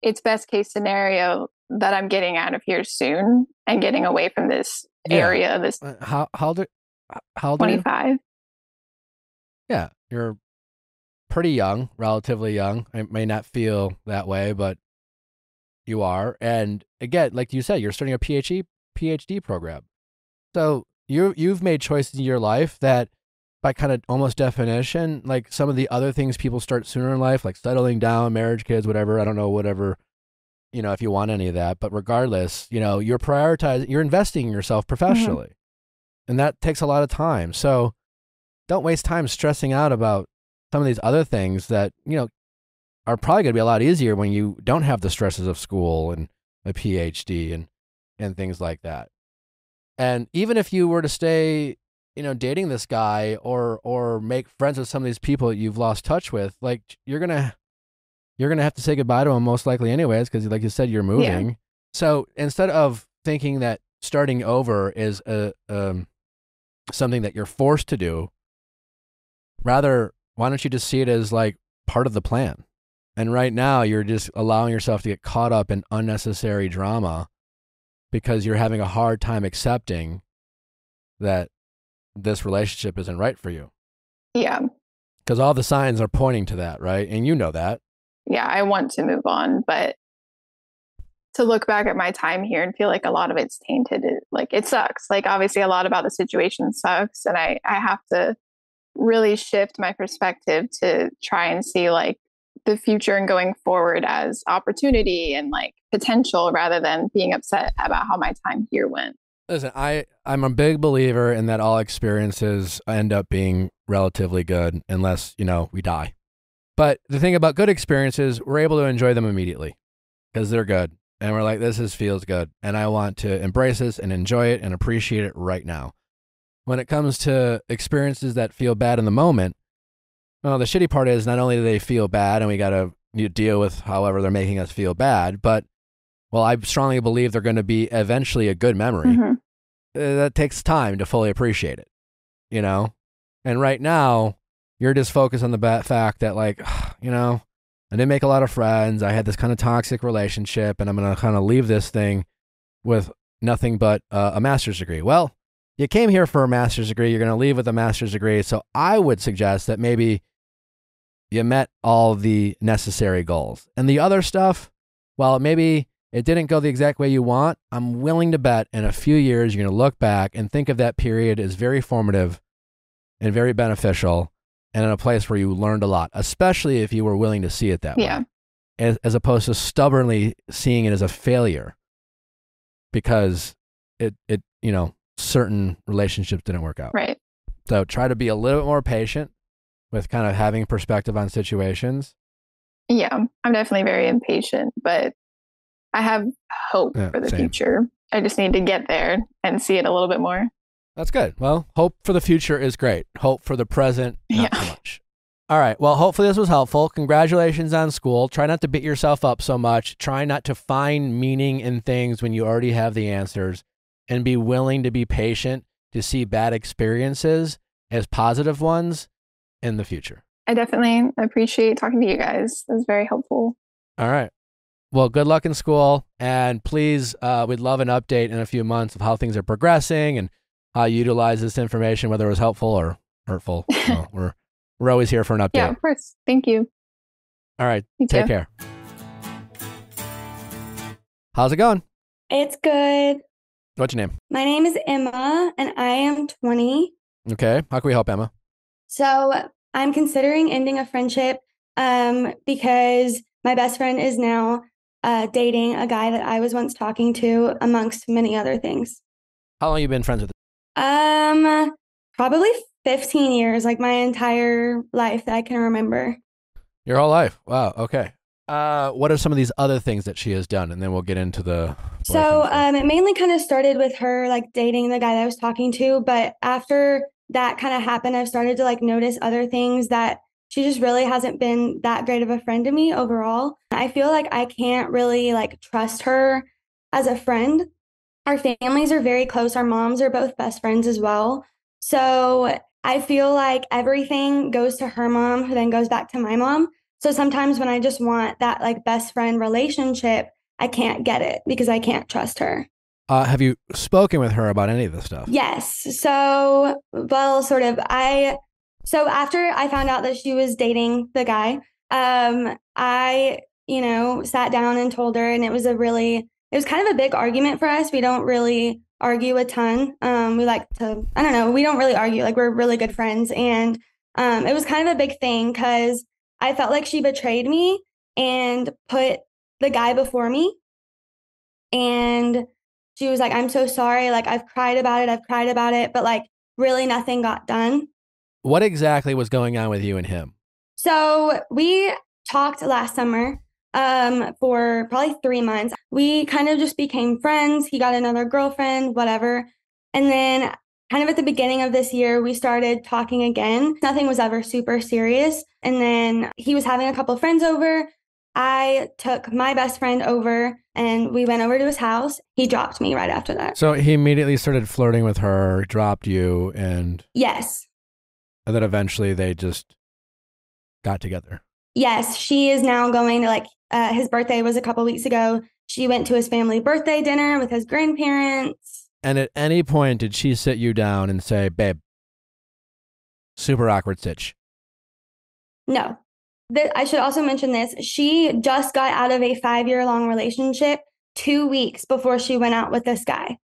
it's best case scenario that I'm getting out of here soon and getting away from this area. This how old are 25. you? Yeah, you're pretty young, relatively young. It may not feel that way, but you are. And again, like you said, you're starting a PhD program. So you've made choices in your life that, by kind of almost definition, like some of the other things people start sooner in life, like settling down, marriage, kids, whatever. I don't know, whatever, you know, if you want any of that. But regardless, you know, you're investing in yourself professionally. Mm-hmm. And that takes a lot of time. So don't waste time stressing out about some of these other things that, you know, are probably going to be a lot easier when you don't have the stresses of school and a PhD and things like that. And even if you were to stay, you know, dating this guy or make friends with some of these people that you've lost touch with, like you're going to you're going to have to say goodbye to him most likely anyways, because like you said, you're moving. Yeah. So instead of thinking that starting over is something that you're forced to do, rather, why don't you just see it as like part of the plan? And right now you're just allowing yourself to get caught up in unnecessary drama because you're having a hard time accepting that this relationship isn't right for you. Yeah. Because all the signs are pointing to that, right? And you know that. Yeah, I want to move on, but to look back at my time here and feel like a lot of it's tainted, it sucks. Like, obviously a lot about the situation sucks, and I have to really shift my perspective to try and see like the future and going forward as opportunity and like potential, rather than being upset about how my time here went. Listen, I'm a big believer in that all experiences end up being relatively good unless, we die. But the thing about good experiences, we're able to enjoy them immediately because they're good. And we're like, feels good. And I want to embrace this and enjoy it and appreciate it right now. When it comes to experiences that feel bad in the moment, well, the shitty part is not only do they feel bad and we got to deal with however they're making us feel bad, but, well, I strongly believe they're going to be eventually a good memory. Mm-hmm. That takes time to fully appreciate it, And right now, you're just focused on the fact that, like, I didn't make a lot of friends. I had this kind of toxic relationship, and I'm going to kind of leave this thing with nothing but a master's degree. Well, you came here for a master's degree. You're going to leave with a master's degree. So I would suggest that maybe you met all the necessary goals. And the other stuff, well, maybe it didn't go the exact way you want. I'm willing to bet in a few years, you're going to look back and think of that period as very formative and very beneficial and in a place where you learned a lot, especially if you were willing to see it that way, as opposed to stubbornly seeing it as a failure because it certain relationships didn't work out. Right. So try to be a little bit more patient with kind of having perspective on situations. Yeah, I'm definitely very impatient, but I have hope for the future. I just need to get there and see it a little bit more. That's good. Well, hope for the future is great. Hope for the present, not so much. All right. Well, hopefully this was helpful. Congratulations on school. Try not to beat yourself up so much. Try not to find meaning in things when you already have the answers, and be willing to be patient to see bad experiences as positive ones in the future. I definitely appreciate talking to you guys. It was very helpful. All right. Well, good luck in school. And please, we'd love an update in a few months of how things are progressing and how you utilize this information, whether it was helpful or hurtful. Well, we're always here for an update. Yeah, of course. Thank you. All right. Take care. How's it going? It's good. What's your name? My name is Emma, and I am 20. Okay. How can we help, Emma? So I'm considering ending a friendship because my best friend is now dating a guy that I was once talking to, amongst many other things. How long have you been friends with Probably 15 years, like my entire life that I can remember. Your whole life? Wow. Okay. What are some of these other things that she has done? And then we'll get into the... So it mainly kind of started with her like dating the guy that I was talking to. But after that kind of happened, I've started to like notice other things that she just really hasn't been that great of a friend to me overall. I feel like I can't really like trust her as a friend. Our families are very close. Our moms are both best friends as well. So I feel like everything goes to her mom, who then goes back to my mom. So sometimes when I just want that like best friend relationship, I can't get it because I can't trust her. Have you spoken with her about any of this stuff? Yes. So, well, sort of. So after I found out that she was dating the guy, I, sat down and told her, and it was kind of a big argument for us. We don't really argue a ton. We like to, we don't really argue. Like, we're really good friends. And it was kind of a big thing because I felt like she betrayed me and put the guy before me. And she was like, I'm so sorry. Like, I've cried about it. But like, really nothing got done. What exactly was going on with you and him? So we talked last summer for probably 3 months. We kind of just became friends. He got another girlfriend, whatever. And then kind of at the beginning of this year, we started talking again. Nothing was ever super serious. And then he was having a couple friends over. I took my best friend over and we went over to his house. He dropped me right after that. So he immediately started flirting with her, dropped you, and Yes. then eventually they just got together. Yes, she is now going to his birthday was a couple weeks ago. She went to his family birthday dinner with his grandparents. And at any point did she sit you down and say, babe, super awkward stitch? No. I should also mention this. She just got out of a 5-year-long relationship 2 weeks before she went out with this guy.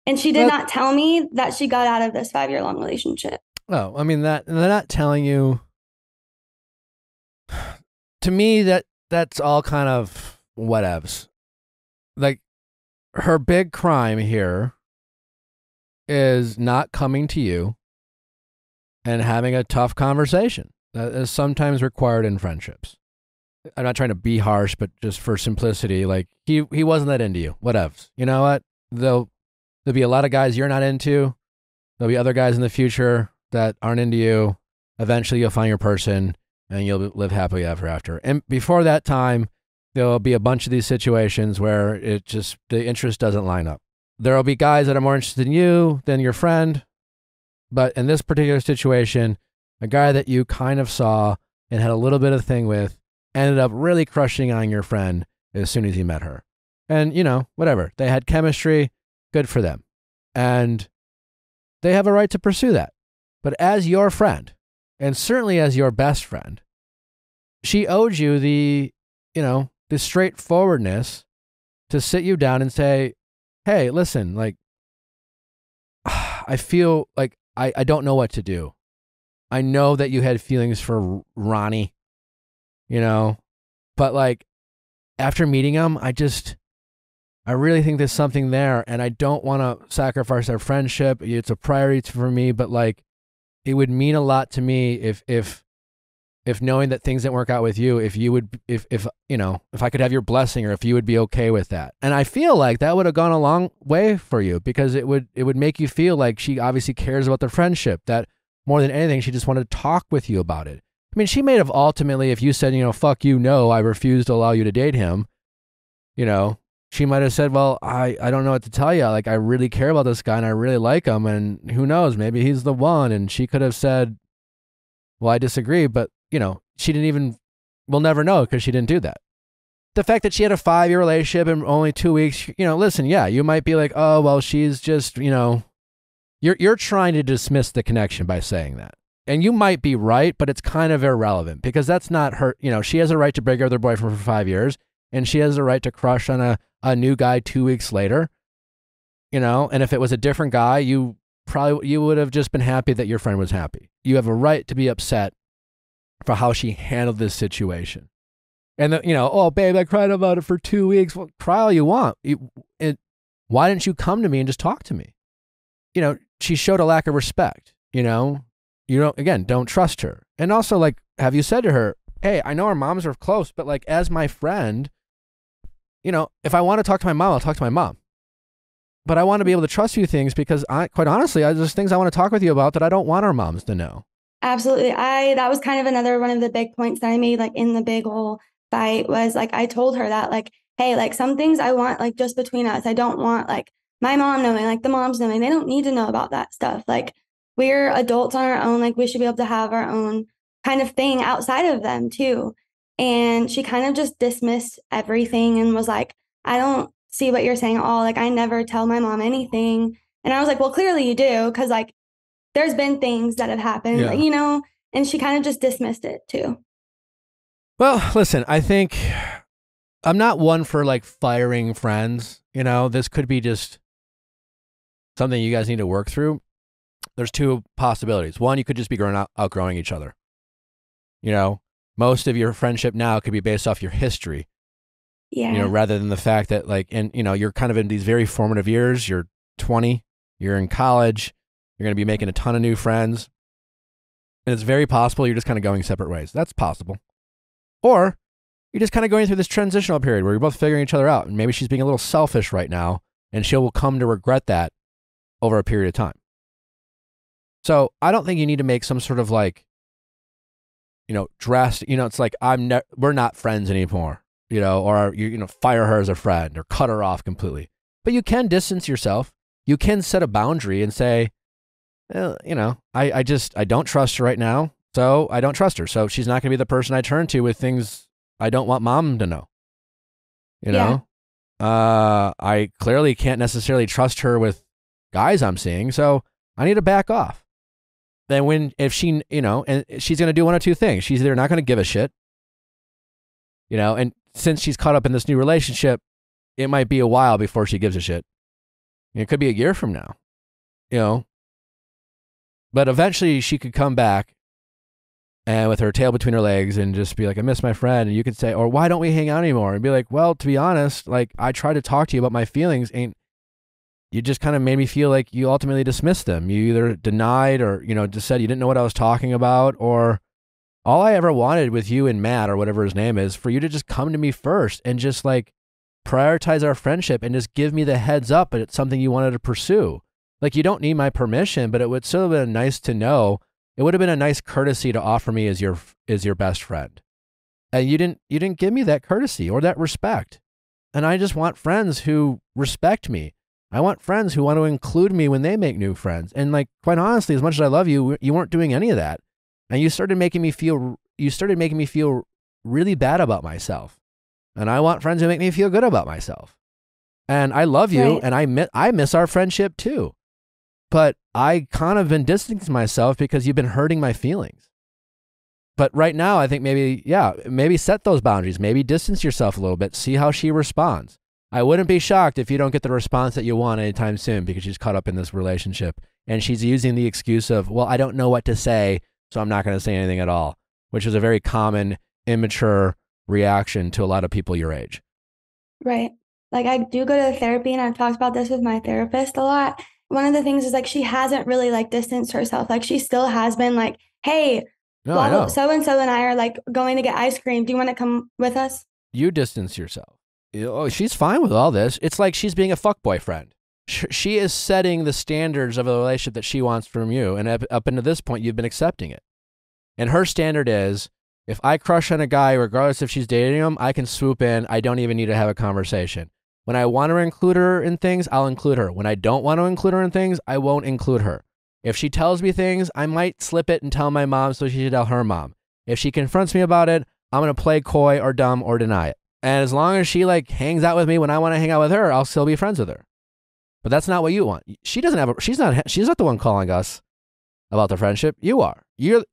And she did not tell me that she got out of this 5-year-long relationship. Oh, I mean, they're not telling you. To me, that's all kind of whatevs. Like, her big crime here is not coming to you and having a tough conversation that is sometimes required in friendships. I'm not trying to be harsh, but just for simplicity, like he wasn't that into you. Whatevs. You know what? There'll be a lot of guys you're not into. There'll be other guys in the future that aren't into you. Eventually you'll find your person and you'll live happily ever after. And before that time, there'll be a bunch of these situations where the interest doesn't line up. There'll be guys that are more interested in you than your friend. But in this particular situation, a guy that you kind of saw and had a little bit of thing with ended up really crushing on your friend as soon as he met her. And, whatever. They had chemistry. Good for them. And they have a right to pursue that. But as your friend, and certainly as your best friend, she owed you the straightforwardness to sit you down and say, hey, listen, like, I feel like I don't know what to do. I know that you had feelings for Ronnie, but like after meeting him, I really think there's something there and I don't want to sacrifice our friendship. It's a priority for me, but like it would mean a lot to me if knowing that things didn't work out with you, if I could have your blessing or if you would be okay with that. And I feel like that would have gone a long way for you because it would make you feel like she obviously cares about the friendship, that more than anything, she just wanted to talk with you about it. I mean, she may have ultimately, if you said, fuck you, no, I refuse to allow you to date him, she might have said, well, I don't know what to tell you. Like, I really care about this guy and I really like him. And who knows, maybe he's the one. And she could have said, well, I disagree, but she didn't even, we'll never know because she didn't do that. The fact that she had a 5-year relationship in only 2 weeks, listen, yeah, you might be like, oh, well, she's just, you're trying to dismiss the connection by saying that. And you might be right, but it's kind of irrelevant because that's not her, she has a right to break up with her boyfriend for 5 years and she has a right to crush on a new guy 2 weeks later, and if it was a different guy, you would have just been happy that your friend was happy. You have a right to be upset for how she handled this situation. And, oh, babe, I cried about it for 2 weeks. Well, cry all you want. Why didn't you come to me and just talk to me? She showed a lack of respect, you don't trust her. And also, like, have you said to her, hey, I know our moms are close, but like, as my friend, if I want to talk to my mom, I'll talk to my mom. But I want to be able to trust you things because quite honestly, there's things I want to talk with you about that I don't want our moms to know. Absolutely. That was kind of another one of the big points that I made, like in the big whole fight was like, I told her that like, hey, like some things I want like just between us. I don't want like my mom knowing, like the moms knowing. They don't need to know about that stuff. Like we're adults on our own. Like we should be able to have our own kind of thing outside of them too. And she kind of just dismissed everything and was like, I don't see what you're saying at all. Like I never tell my mom anything. And I was like, well, clearly you do. Because like there's been things that have happened, and she kind of just dismissed it too. Well, listen, I think I'm not one for like firing friends. This could be just something you guys need to work through. There's two possibilities. One, you could just be outgrowing each other. Most of your friendship now could be based off your history. Yeah. Rather than the fact that like, and you're kind of in these very formative years. You're 20, you're in college, you're going to be making a ton of new friends. And it's very possible you're just kind of going separate ways. That's possible. Or you're just kind of going through this transitional period where you're both figuring each other out. And maybe she's being a little selfish right now and she will come to regret that over a period of time. So I don't think you need to make some sort of like, drastic, it's like we're not friends anymore, or fire her as a friend or cut her off completely. But you can distance yourself. You can set a boundary and say, I don't trust her right now. So I don't trust her. So she's not going to be the person I turn to with things I don't want mom to know. I clearly can't necessarily trust her with guys I'm seeing. So I need to back off. Then if she, and she's going to do one of two things. She's either not going to give a shit, and since she's caught up in this new relationship, it might be a while before she gives a shit. It could be a year from now, but eventually she could come back and with her tail between her legs and just be like, I miss my friend. And you could say, or why don't we hang out anymore? And be like, well, to be honest, like I tried to talk to you about my feelings and you just kind of made me feel like you ultimately dismissed them. You either denied or, just said you didn't know what I was talking about, or all I ever wanted with you and Matt or whatever his name is for you to just come to me first and just like prioritize our friendship and just give me the heads up that it's something you wanted to pursue. Like you don't need my permission, but it would still have been nice to know. It would have been a nice courtesy to offer me as your best friend. And you didn't give me that courtesy or that respect. And I just want friends who respect me. I want friends who want to include me when they make new friends. And like, quite honestly, as much as I love you, you weren't doing any of that. And you started making me feel really bad about myself. And I want friends who make me feel good about myself. And I love you. Right. And I miss our friendship too. But I kind of been distancing myself because you've been hurting my feelings. But right now, I think maybe set those boundaries. Maybe distance yourself a little bit. See how she responds. I wouldn't be shocked if you don't get the response that you want anytime soon because she's caught up in this relationship. And she's using the excuse of, well, I don't know what to say, so I'm not going to say anything at all, which is a very common, immature reaction to a lot of people your age. Right. Like I do go to therapy and I've talked about this with my therapist a lot. One of the things is like she hasn't really like distanced herself. Like she still has been like, hey, so-and-so and I are like going to get ice cream. Do you want to come with us? You distance yourself. Oh, she's fine with all this. It's like she's being a fuckboy friend. She is setting the standards of a relationship that she wants from you. And up until this point, you've been accepting it. And her standard is, if I crush on a guy, regardless if she's dating him, I can swoop in. I don't even need to have a conversation. When I want to include her in things, I'll include her. When I don't want to include her in things, I won't include her. If she tells me things, I might slip it and tell my mom so she should tell her mom. If she confronts me about it, I'm going to play coy or dumb or deny it. And as long as she like hangs out with me when I want to hang out with her, I'll still be friends with her. But that's not what you want. She's not the one calling us about the friendship. You are.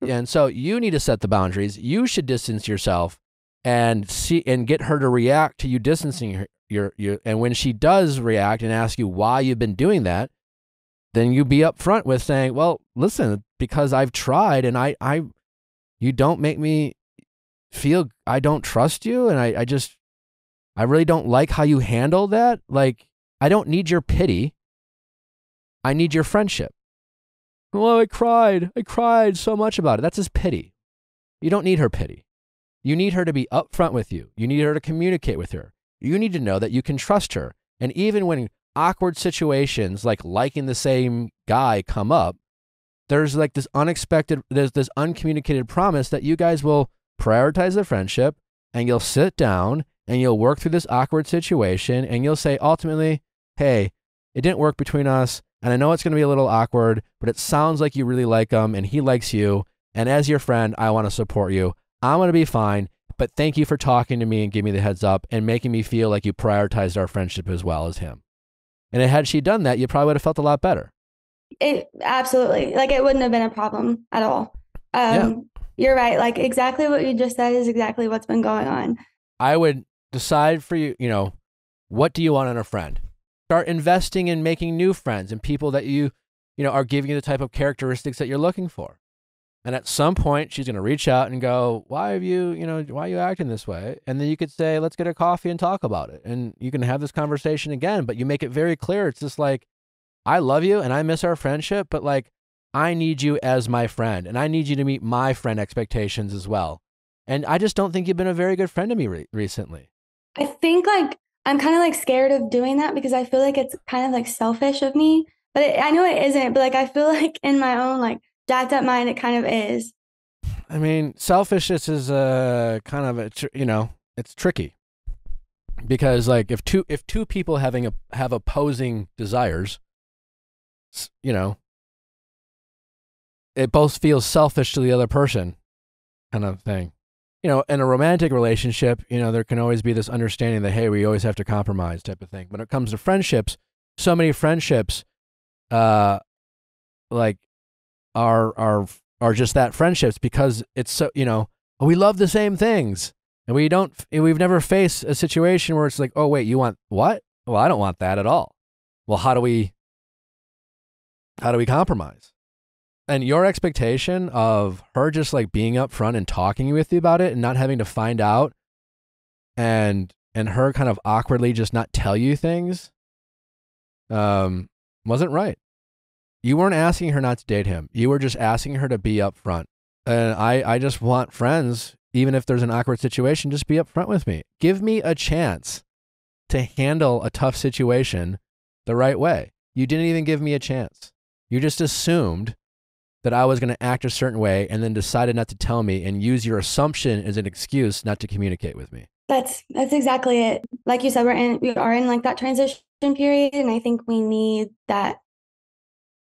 And so you need to set the boundaries. You should distance yourself and get her to react to you distancing her. And when she does react and ask you why you've been doing that, then you be upfront with saying, well, listen, because I've tried and you don't make me feel, I don't trust you. And I really don't like how you handle that. Like, I don't need your pity. I need your friendship. Well, I cried so much about it. That's just pity. You don't need her pity. You need her to be upfront with you. You need her to communicate with her. You need to know that you can trust her. And even when awkward situations like liking the same guy come up, there's like this uncommunicated promise that you guys will prioritize the friendship and you'll sit down and you'll work through this awkward situation and you'll say ultimately, hey, it didn't work between us and I know it's going to be a little awkward, but it sounds like you really like him and he likes you. And as your friend, I want to support you. I'm going to be fine. But thank you for talking to me and giving me the heads up and making me feel like you prioritized our friendship as well as him. And had she done that, you probably would have felt a lot better. Absolutely. Like it wouldn't have been a problem at all. You're right. Like exactly what you just said is exactly what's been going on. I would decide for you, what do you want in a friend? Start investing in making new friends and people that you are giving you the type of characteristics that you're looking for. And at some point, she's going to reach out and go, why are you acting this way? And then you could say, let's get a coffee and talk about it. And you can have this conversation again, but you make it very clear. It's just like, I love you and I miss our friendship, but like, I need you as my friend and I need you to meet my friend expectations as well. And I just don't think you've been a very good friend to me recently. I think like, I'm kind of like scared of doing that because I feel like it's kind of like selfish of me, but I know it isn't, but like, I feel like in my own like jacked up mind, it kind of is. I mean, selfishness is kind of it's tricky because like if two people have opposing desires, it both feels selfish to the other person, kind of thing. In a romantic relationship, there can always be this understanding that, hey, we always have to compromise type of thing. When it comes to friendships, so many friendships, like are just that, friendships, because it's so, we love the same things, and we've never faced a situation where it's like, oh wait, you want what? Well, I don't want that at all. Well, how do we compromise? And your expectation of her just like being upfront and talking with you about it and not having to find out, and her kind of awkwardly just not tell you things, wasn't right. You weren't asking her not to date him. You were just asking her to be upfront. And I just want friends, even if there's an awkward situation, just be upfront with me. Give me a chance to handle a tough situation the right way. You didn't even give me a chance. You just assumed that I was going to act a certain way and then decided not to tell me and use your assumption as an excuse not to communicate with me. That's exactly it. Like you said, we are in like that transition period, and I think we need that.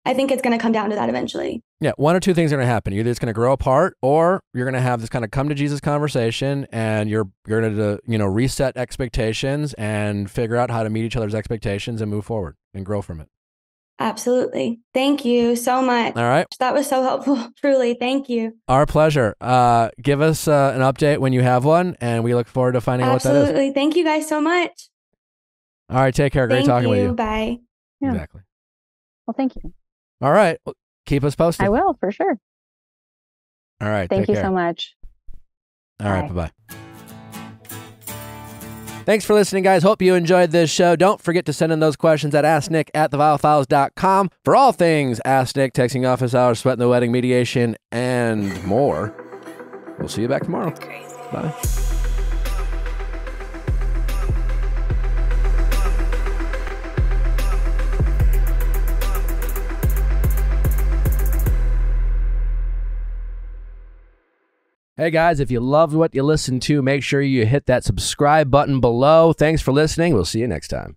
I think it's going to come down to that eventually. Yeah, one or two things are going to happen. Either it's going to grow apart, or you're going to have this kind of come to Jesus conversation, and you're going to reset expectations and figure out how to meet each other's expectations and move forward and grow from it. Absolutely. Thank you so much. All right. That was so helpful. Truly. Thank you. Our pleasure. Give us an update when you have one, and we look forward to finding out what that is. Absolutely. Thank you guys so much. All right. Take care. Great talking with you. Bye. Yeah. Exactly. Well, thank you. All right. Well, keep us posted. I will, for sure. All right. Thank take you care. so much. All right. Bye-bye. Thanks for listening, guys. Hope you enjoyed this show. Don't forget to send in those questions at asknick@theviallfiles.com. For all things Ask Nick, texting office hours, sweating the wedding, mediation, and more. We'll see you back tomorrow. Crazy. Bye. Hey guys, if you loved what you listened to, make sure you hit that subscribe button below. Thanks for listening. We'll see you next time.